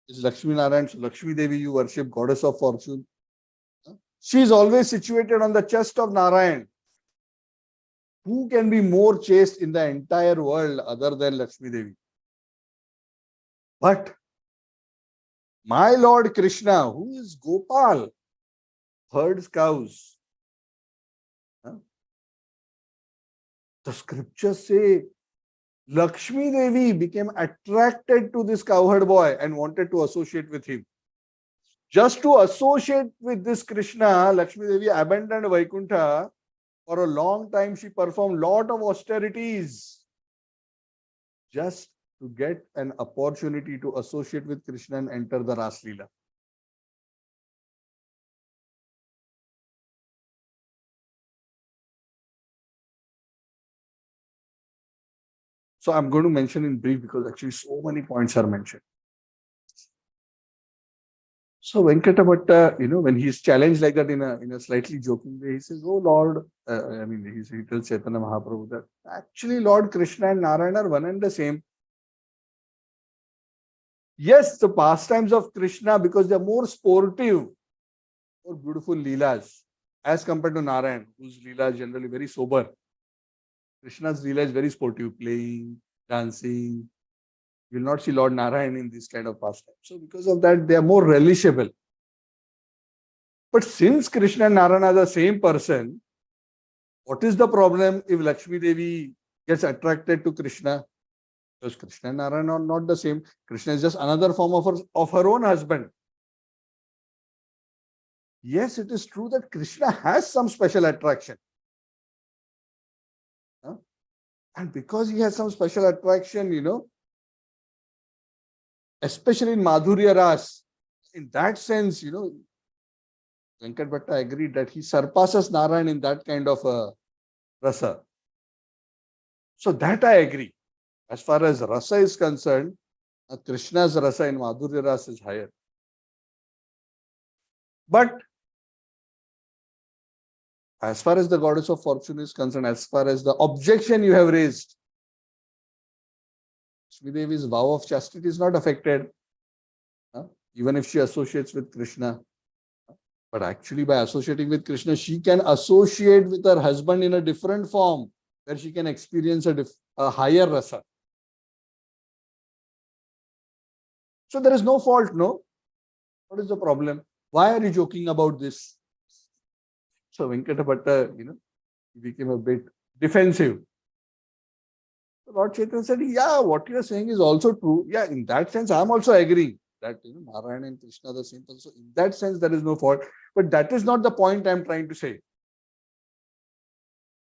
A: is Lakshmi Narayan. So Lakshmi Devi you worship, goddess of fortune. She is always situated on the chest of Narayan. Who can be more chaste in the entire world other than Lakshmi Devi? But my Lord Krishna, who is Gopal, herds cows. The scriptures say Lakshmi Devi became attracted to this cowherd boy and wanted to associate with him. Just to associate with this Krishna, Lakshmi Devi abandoned Vaikuntha. For a long time, she performed lot of austerities just to get an opportunity to associate with Krishna and enter the Ras Lila. So I'm going to mention in brief because actually so many points are mentioned. So Venkata Bhatta, when he's challenged like that in a slightly joking way, he says, "Oh Lord," he tells Chaitanya Mahaprabhu that actually Lord Krishna and Narayana are one and the same. Yes, the pastimes of Krishna, because they're more sportive, more beautiful Leelas as compared to Narayan, whose Leela is generally very sober. Krishna's Leela is very sportive, playing, dancing. You will not see Lord Narayan in this kind of pastime. So because of that, they are more relishable. But since Krishna and Narayana are the same person, what is the problem if Lakshmi Devi gets attracted to Krishna? Because Krishna and Narayana are not the same. Krishna is just another form of her own husband. Yes, it is true that Krishna has some special attraction. And because he has some special attraction, especially in Madhurya Ras, in that sense, Venkat Bhatta agreed that he surpasses Narayan in that kind of rasa. So that I agree. As far as rasa is concerned, Krishna's rasa in Madhurya Ras is higher. But as far as the goddess of fortune is concerned, as far as the objection you have raised, Lakshmi Devi's vow of chastity is not affected, even if she associates with Krishna. But actually, by associating with Krishna, she can associate with her husband in a different form, where she can experience a higher rasa. So there is no fault, no? What is the problem? Why are you joking about this? So Venkata Bhatta, he became a bit defensive. So Lord Chaitanya said, yeah, what you are saying is also true. Yeah, in that sense, I am also agreeing that Narayana and Krishna are the same person. So in that sense, there is no fault. But that is not the point I am trying to say.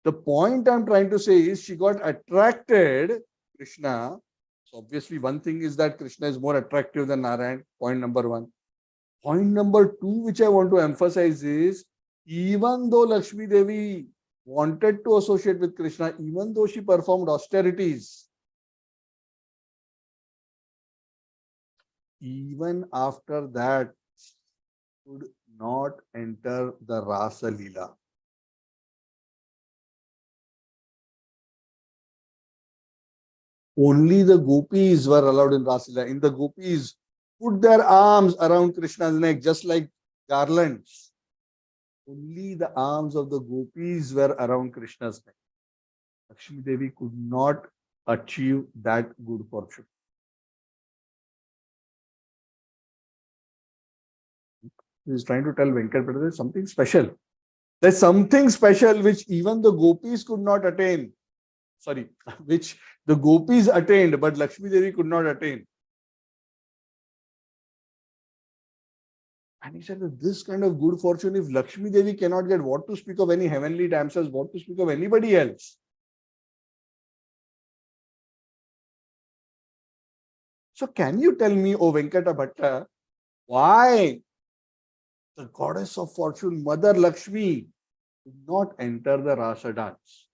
A: The point I'm trying to say is she got attracted, Krishna. So obviously, one thing is that Krishna is more attractive than Narayan. Point number one. Point number two, which I want to emphasize is, even though Lakshmi Devi wanted to associate with Krishna, even though she performed austerities, even after that, she could not enter the Rasa Leela. Only the gopis were allowed in Rasa Leela. In the gopis, put their arms around Krishna's neck, just like garlands. Only the arms of the gopis were around Krishna's neck. Lakshmi Devi could not achieve that good fortune. He is trying to tell Venkat Bhatta there's something special. There's something special which even the gopis could not attain. Sorry, which the gopis attained, but Lakshmi Devi could not attain. And he said that this kind of good fortune, if Lakshmi Devi cannot get, what to speak of any heavenly damsels, what to speak of anybody else? So can you tell me, O Venkata Bhatta, why the goddess of fortune, Mother Lakshmi, did not enter the Rasa dance?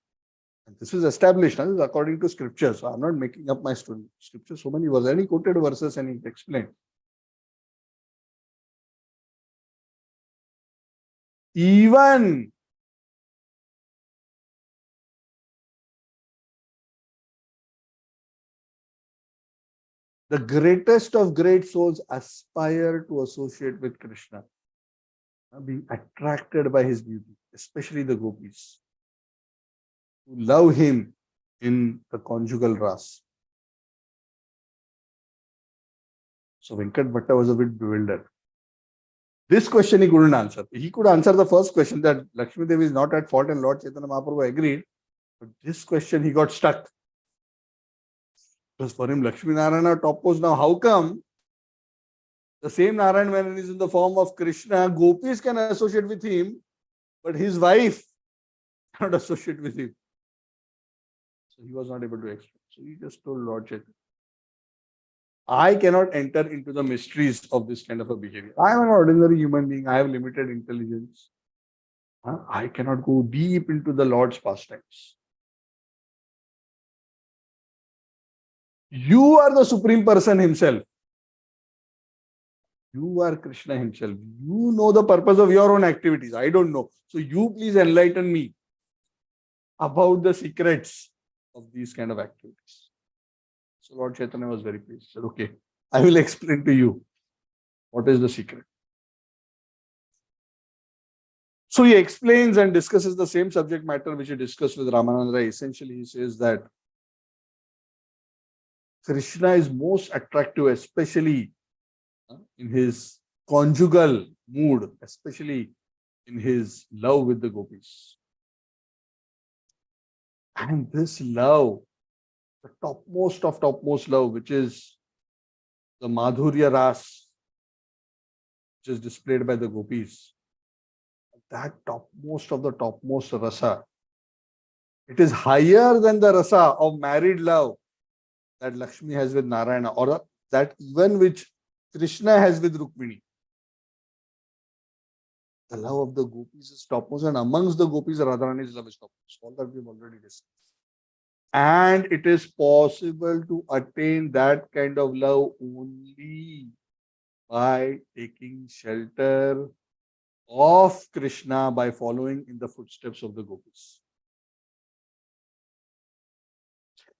A: And this is established, this is according to scripture. So I'm not making up my story. Scripture, so many verses, and he quoted verses and he explained. Even the greatest of great souls aspire to associate with Krishna, being attracted by his beauty, especially the gopis, who love him in the conjugal ras. So Venkat Bhatta was a bit bewildered. This question he couldn't answer. He could answer the first question that Lakshmi Devi is not at fault and Lord Chaitanya Mahaprabhu agreed. But this question he got stuck. Because for him, Lakshmi Narayana topmost. Now, how come the same Narayan, when he is in the form of Krishna, gopis can associate with him, but his wife cannot associate with him? So he was not able to explain. So he just told Lord Chaitanya, I cannot enter into the mysteries of this kind of a behavior. I am an ordinary human being. I have limited intelligence. I cannot go deep into the Lord's pastimes. You are the Supreme Person himself. You are Krishna himself. You know the purpose of your own activities. I don't know. So you please enlighten me about the secrets of these kind of activities. So Lord Chaitanya was very pleased. He said, okay, I will explain to you what is the secret. So he explains and discusses the same subject matter which he discussed with Ramananda Rai. Essentially, he says that Krishna is most attractive, especially in his conjugal mood, especially in his love with the gopis. And this love, the topmost of topmost love, which is the Madhurya Ras, which is displayed by the gopis, that topmost of the topmost rasa, it is higher than the rasa of married love that Lakshmi has with Narayana, or that even which Krishna has with Rukmini. The love of the gopis is topmost, and amongst the gopis, Radharani's love is topmost. All that we've already discussed. And it is possible to attain that kind of love only by taking shelter of Krishna, by following in the footsteps of the gopis.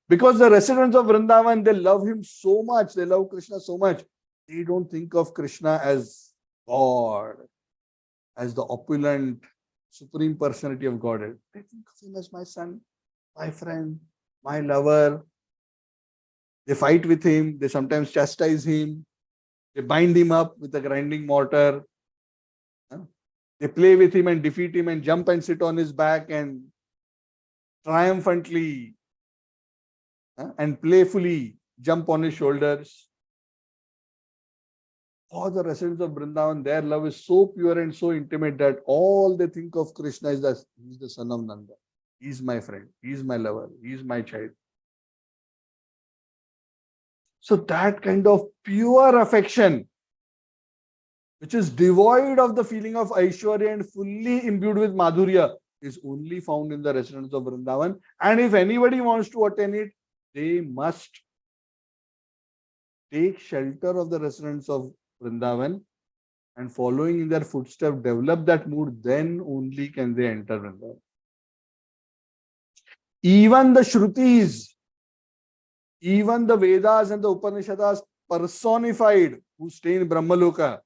A: Because the residents of Vrindavan, they love him so much, they love Krishna so much, they don't think of Krishna as God, as the opulent, supreme personality of Godhead. They think of him as my son, my friend, my lover. They fight with him, they sometimes chastise him, they bind him up with a grinding mortar. They play with him and defeat him and jump and sit on his back and triumphantly and playfully jump on his shoulders. For the residents of Vrindavan, their love is so pure and so intimate that all they think of Krishna is that he is the son of Nanda. He is my friend. He is my lover. He is my child. So that kind of pure affection, which is devoid of the feeling of Aishwarya and fully imbued with Madhurya, is only found in the residents of Vrindavan. And if anybody wants to attain it, they must take shelter of the residents of Vrindavan and following in their footsteps, develop that mood, then only can they enter Vrindavan. Even the Shrutis, even the Vedas and the Upanishads personified who stay in Brahmaloka,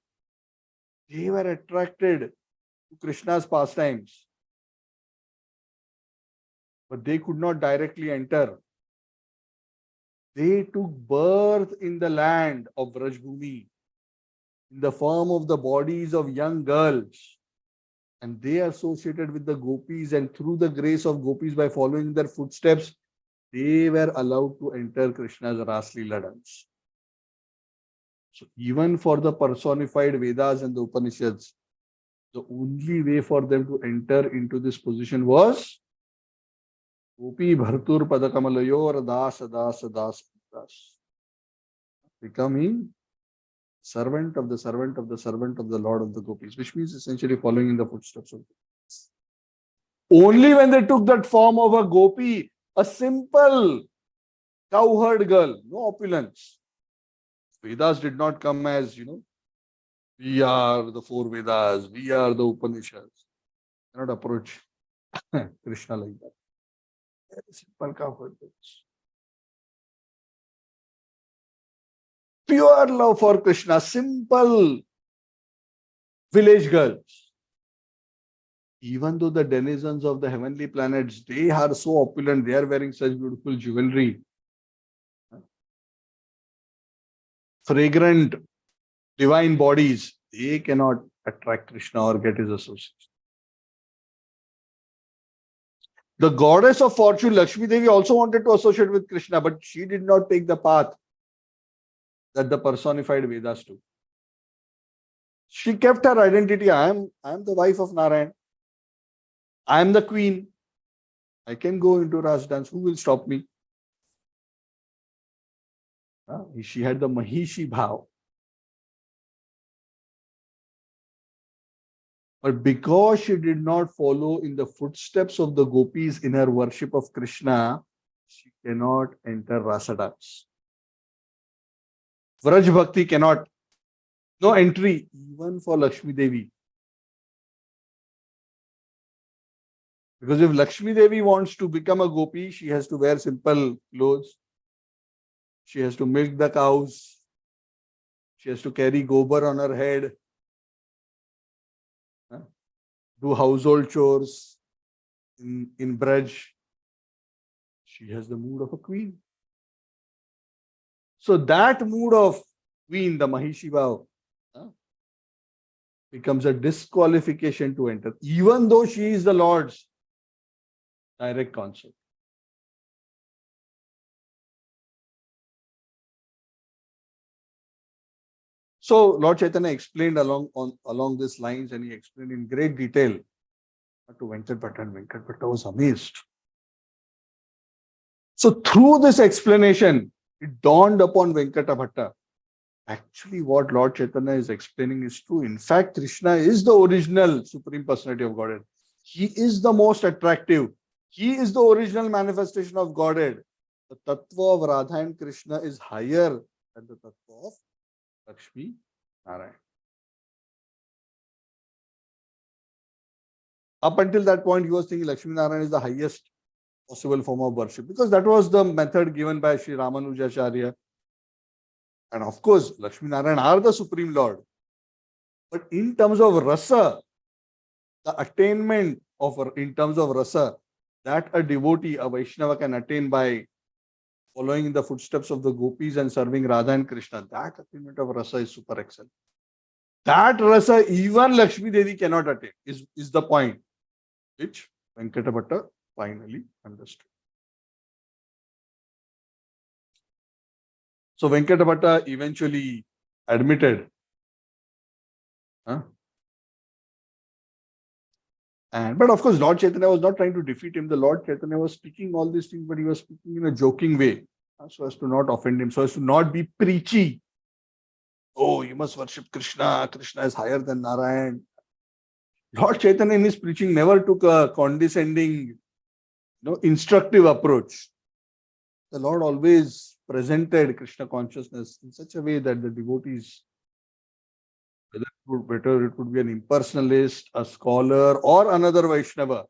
A: they were attracted to Krishna's pastimes. But they could not directly enter. They took birth in the land of Vrajbhumi, in the form of the bodies of young girls. And they associated with the gopis, and through the grace of gopis, by following their footsteps, they were allowed to enter Krishna's Ras Leela dance. So even for the personified Vedas and the Upanishads, the only way for them to enter into this position was Gopi Bhartur Padakamalayor Das Das Das Das. becoming servant of the servant of the servant of the Lord of the Gopis, which means essentially following in the footsteps of Gopis. Only when they took that form of a gopi, a simple cowherd girl, no opulence. Vedas did not come as, we are the four Vedas, we are the Upanishads. You cannot approach Krishna like that. Very simple cowherd girls. Pure love for Krishna, simple village girls. Even though the denizens of the heavenly planets, they are so opulent, they are wearing such beautiful jewelry, fragrant divine bodies, they cannot attract Krishna or get his association. The goddess of fortune, Lakshmi Devi, also wanted to associate with Krishna, but she did not take the path that the personified Vedas took. She kept her identity. I am the wife of Narayan. I am the queen. I can go into Ras dance. Who will stop me? She had the Mahishi Bhav. But because she did not follow in the footsteps of the gopis in her worship of Krishna, she cannot enter Rasa dance. Vraj Bhakti cannot. No entry even for Lakshmi Devi. Because if Lakshmi Devi wants to become a gopi, she has to wear simple clothes. She has to milk the cows. She has to carry gobar on her head. Do household chores in Braj. She has the mood of a queen. So that mood of queen, the Mahishi Bhav, becomes a disqualification to enter, even though she is the Lord's direct consort. So Lord Chaitanya explained along these lines, and he explained in great detail to Venkat Bhatta, and Venkat Bhatta was amazed. So through this explanation, it dawned upon Venkata Bhatta, actually what Lord Chaitanya is explaining is true. In fact, Krishna is the original Supreme Personality of Godhead. He is the most attractive. He is the original manifestation of Godhead. The Tattva of Radha and Krishna is higher than the Tattva of Lakshmi Narayan. Up until that point, he was thinking Lakshmi Narayan is the highest possible form of worship, because that was the method given by Sri Ramanujacharya. And of course, Lakshmi Narayan are the Supreme Lord. But in terms of rasa, the attainment in terms of rasa, that a devotee, a Vaishnava can attain by following in the footsteps of the gopis and serving Radha and Krishna, that attainment of rasa is super excellent. That rasa even Lakshmi Devi cannot attain, is the point which Venkata Bhatta finally understood. So Venkata Bhatta eventually admitted. But of course, Lord Chaitanya was not trying to defeat him. The Lord Chaitanya was speaking all these things, but he was speaking in a joking way, so as to not offend him, so as to not be preachy. Oh, you must worship Krishna. Krishna is higher than Narayan. Lord Chaitanya in his preaching never took a condescending, instructive approach. The Lord always presented Krishna consciousness in such a way that the devotees, whether it would be an impersonalist, a scholar, or another Vaishnava,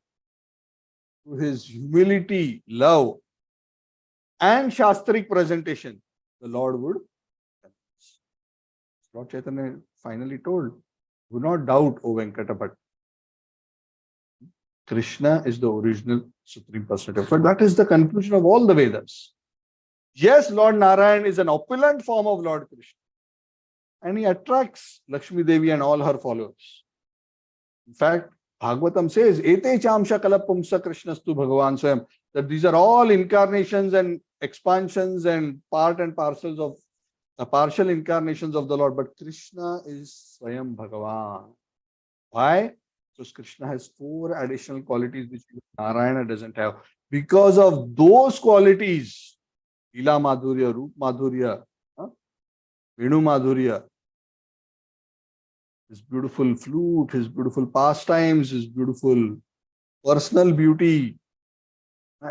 A: through his humility, love, and Shastric presentation, the Lord would. Lord Chaitanya finally told, do not doubt, O Venkata Bhatta. Krishna is the original Supreme Personality. But that is the conclusion of all the Vedas. Yes, Lord Narayan is an opulent form of Lord Krishna. And he attracts Lakshmi Devi and all her followers. In fact, Bhagavatam says, Ete chamsha kalapumsa krishnastu bhagavan swayam, that these are all incarnations and expansions and part and parcels of partial incarnations of the Lord. But Krishna is Swayam Bhagavan. Why? Because Krishna has 4 additional qualities which Narayana doesn't have. Because of those qualities, Lila Madhurya, Roop Madhurya, Venu Madhurya, his beautiful flute, his beautiful pastimes, his beautiful personal beauty,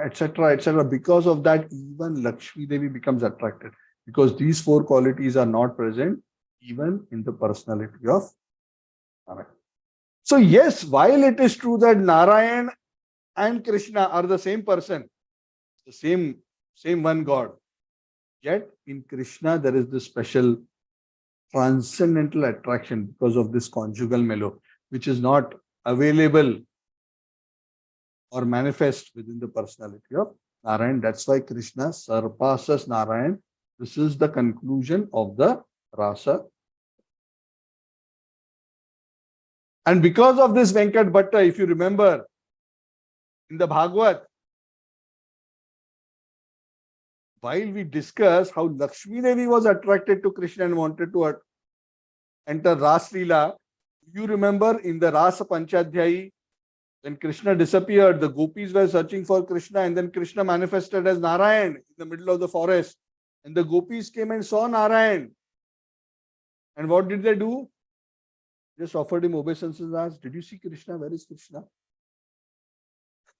A: etc., etc. Because of that, even Lakshmi Devi becomes attracted. Because these four qualities are not present even in the personality of Narayan. So yes, while it is true that Narayan and Krishna are the same person, the same one God, yet in Krishna there is this special transcendental attraction because of this conjugal mellow, which is not available or manifest within the personality of Narayan. That's why Krishna surpasses Narayan. This is the conclusion of the rasa. And because of this Venkat Bhatta, if you remember in the Bhagavad, while we discuss how Lakshmi Devi was attracted to Krishna and wanted to enter Ras Lila, you remember in the Rasa Panchadhyayi, when Krishna disappeared, the gopis were searching for Krishna, and then Krishna manifested as Narayan in the middle of the forest. And the gopis came and saw Narayan. And what did they do? Just offered him obeisances and asked, "Did you see Krishna? Where is Krishna?"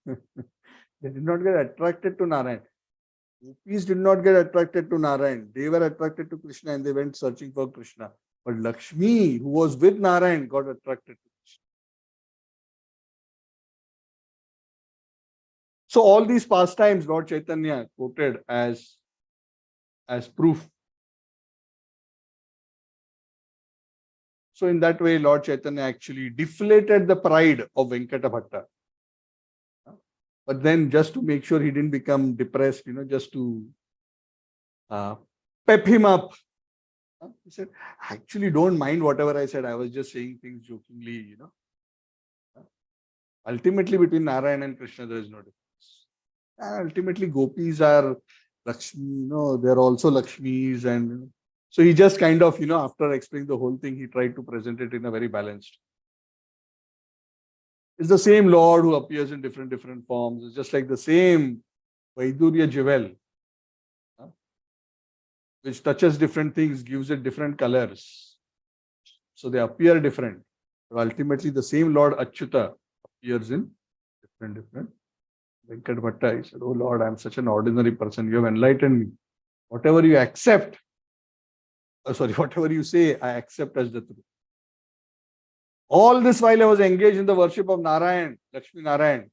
A: They did not get attracted to Narayan. Gopis did not get attracted to Narayan. They were attracted to Krishna and they went searching for Krishna. But Lakshmi, who was with Narayan, got attracted to Krishna. So all these pastimes Lord Chaitanya quoted as proof. So in that way, Lord Chaitanya actually deflated the pride of Venkata Bhatta. But then just to make sure he didn't become depressed, just to pep him up, he said, "Actually, don't mind whatever I said. I was just saying things jokingly, Ultimately, between Narayan and Krishna, there is no difference. And ultimately, gopis are Lakshmi, they're also Lakshmis. And so he just kind of, after explaining the whole thing, he tried to present it in a very balanced. It's the same Lord who appears in different forms. It's just like the same Vaidurya jewel, which touches different things, gives it different colors. So they appear different. But ultimately, the same Lord Achyuta appears in different. Venkat Bhatta, he said, "Oh Lord, I'm such an ordinary person. You have enlightened me. Whatever you accept, whatever you say, I accept as the truth." All this while I was engaged in the worship of Narayan, Lakshmi Narayan.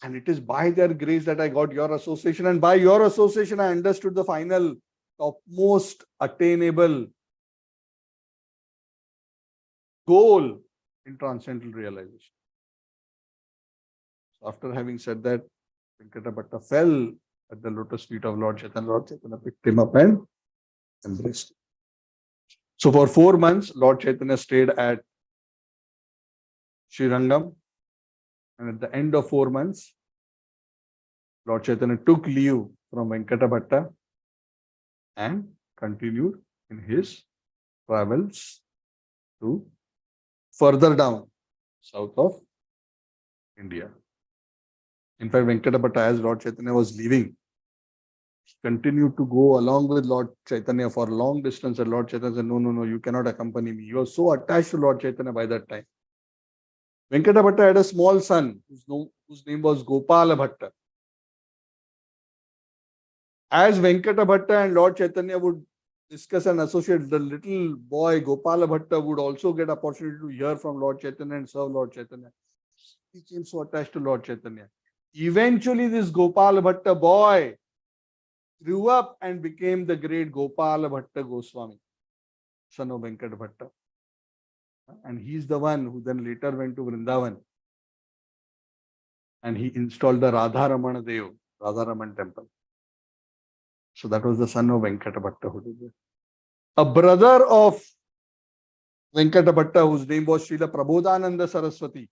A: And it is by their grace that I got your association. And by your association, I understood the final, topmost attainable goal in transcendental realization. So after having said that, Venkata Bhatta fell at the lotus feet of Lord Chaitanya. Lord Chaitanya picked him up and embraced him. So for 4 months, Lord Chaitanya stayed at Srirangam. And at the end of 4 months, Lord Chaitanya took leave from Venkata Bhatta and continued in his travels to further down south of India. In fact, Venkata Bhatta, as Lord Chaitanya was leaving, he continued to go along with Lord Chaitanya for a long distance. And Lord Chaitanya said, No, you cannot accompany me. You are so attached to Lord Chaitanya by that time. Venkata Bhatta had a small son whose name was Gopala Bhatta. As Venkata Bhatta and Lord Chaitanya would discuss and associate, the little boy Gopala Bhatta would also get opportunity to hear from Lord Chaitanya and serve Lord Chaitanya. He became so attached to Lord Chaitanya. Eventually, this Gopala Bhatta boy grew up and became the great Gopala Bhatta Goswami, son of Venkata Bhatta. And he's the one who then later went to Vrindavan and he installed the Radharamana Dev, Radharaman temple. So that was the son of Venkata Bhatta who did it. A brother of Venkata Bhatta, whose name was Srila Prabodhananda Saraswati,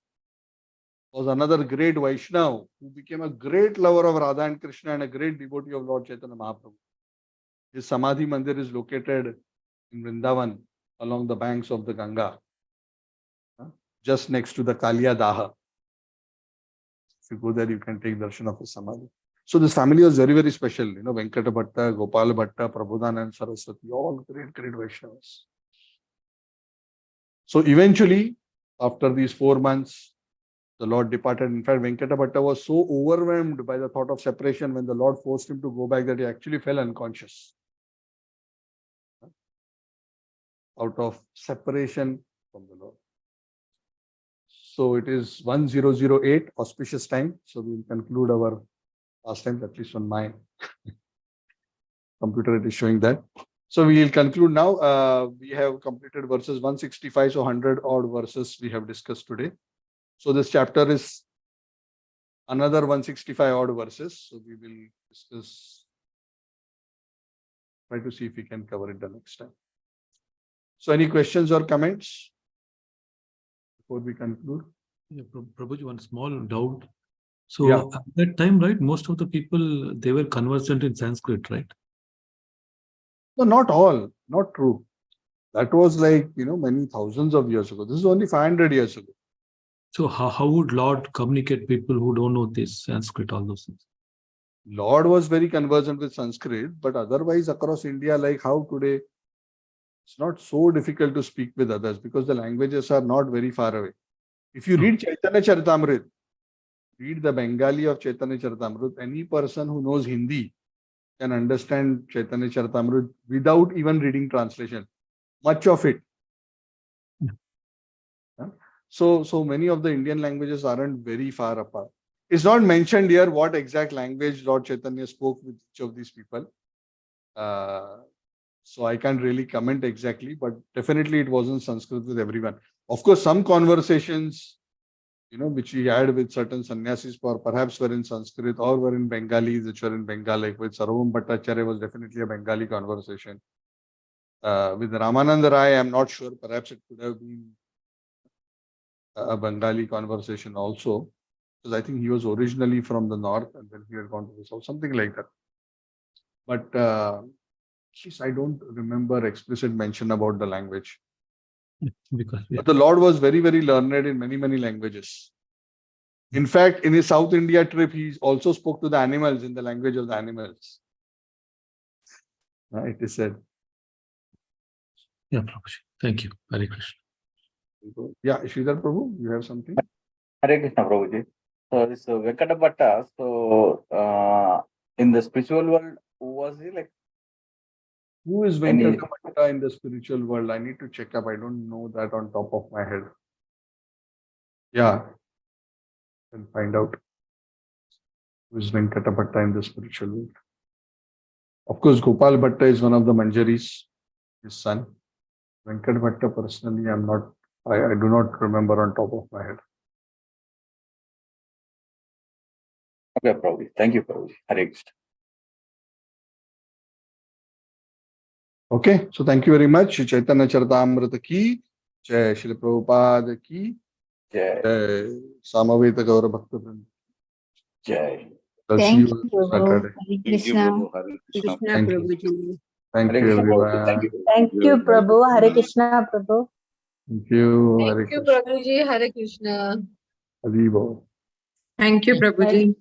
A: was another great Vaishnav who became a great lover of Radha and Krishna and a great devotee of Lord Chaitanya Mahaprabhu. His Samadhi Mandir is located in Vrindavan along the banks of the Ganga, just next to the Kaliya Daha. If you go there, you can take darshan of his Samadhi. So this family was very, very special. Venkata Bhatta, Gopal Bhatta, Prabodhanand Saraswati, all great, great Vaishnavas. So eventually, after these 4 months, the Lord departed. In fact, Venkata Bhatta was so overwhelmed by the thought of separation when the Lord forced him to go back that he actually fell unconscious out of separation from the Lord. So it is 1008, auspicious time. So we will conclude our pastime, at least on my computer, it is showing that. So we will conclude now. We have completed verses 165, so 100 odd verses we have discussed today. So this chapter is another 165 odd verses. So we will discuss, try to see if we can cover it the next time. So any questions or comments before we conclude?
B: Yeah, Prabhuji, one small doubt. So at that time, right, most of the people, they were conversant in Sanskrit, right?
A: No, not all, not true. That was like, many thousands of years ago. This is only 500 years ago.
B: So how would Lord communicate people who don't know this Sanskrit, all those things?
A: Lord was very conversant with Sanskrit, but otherwise across India, like how today, it's not so difficult to speak with others because the languages are not very far away. If you read Chaitanya Charitamrita, read the Bengali of Chaitanya Charitamrita, any person who knows Hindi can understand Chaitanya Charitamrita without even reading translation. Much of it. So many of the Indian languages aren't very far apart. It's not mentioned here what exact language Lord Chaitanya spoke with each of these people. So I can't really comment exactly, but definitely it wasn't Sanskrit with everyone. Of course, some conversations, which he had with certain sannyasis, perhaps were in Sanskrit or were in Bengali, which were in Bengal, like with Sarvam Bhattacharya was definitely a Bengali conversation. With Ramananda Rai, I'm not sure. Perhaps it could have been a Bengali conversation also, because I think he was originally from the north and then he had gone to the south, something like that. But I don't remember explicit mention about the language. But the Lord was very, very learned in many, many languages. In fact, in his South India trip, he also spoke to the animals in the language of the animals. It is said.
B: Yeah, Prabhuji. Thank you. Hare Krishna.
A: Yeah, Sridhar Prabhu, you have something?
C: Hare Krishna, Prabhuji. So this Venkata Bhatta, so in the spiritual world, who was he like?
A: Who is Venkata Bhatta in the spiritual world? I need to check up. I don't know that on top of my head. Yeah, and find out who is Venkata Bhatta in the spiritual world. Of course, Gopal Bhatta is one of the Manjaris, his son. Venkata Bhatta personally, I do not remember on top of my head.
C: Okay, Prabhuji. Thank you, Prabhuji. Hare Krishna.
A: Okay, so thank you very much. Chaitanya Charitamrita ki, Jai Shri Prabhupada ki,
C: Jai.
A: Samaveta Gaura Bhakta Vrinda.
C: Jai.
D: Thank you, Prabhu.
C: Thank you, Prabhu. Hare Krishna.
A: Thank you. Thank
C: Hare
A: you,
C: Krishna, Prabhuji.
A: everyone.
C: Thank you.
D: Thank you, Prabhu. Hare Krishna, Prabhu.
A: Thank you.
E: Thank you, Prabhuji. Hare Krishna.
A: Hare Krishna.
E: Thank you, Prabhuji.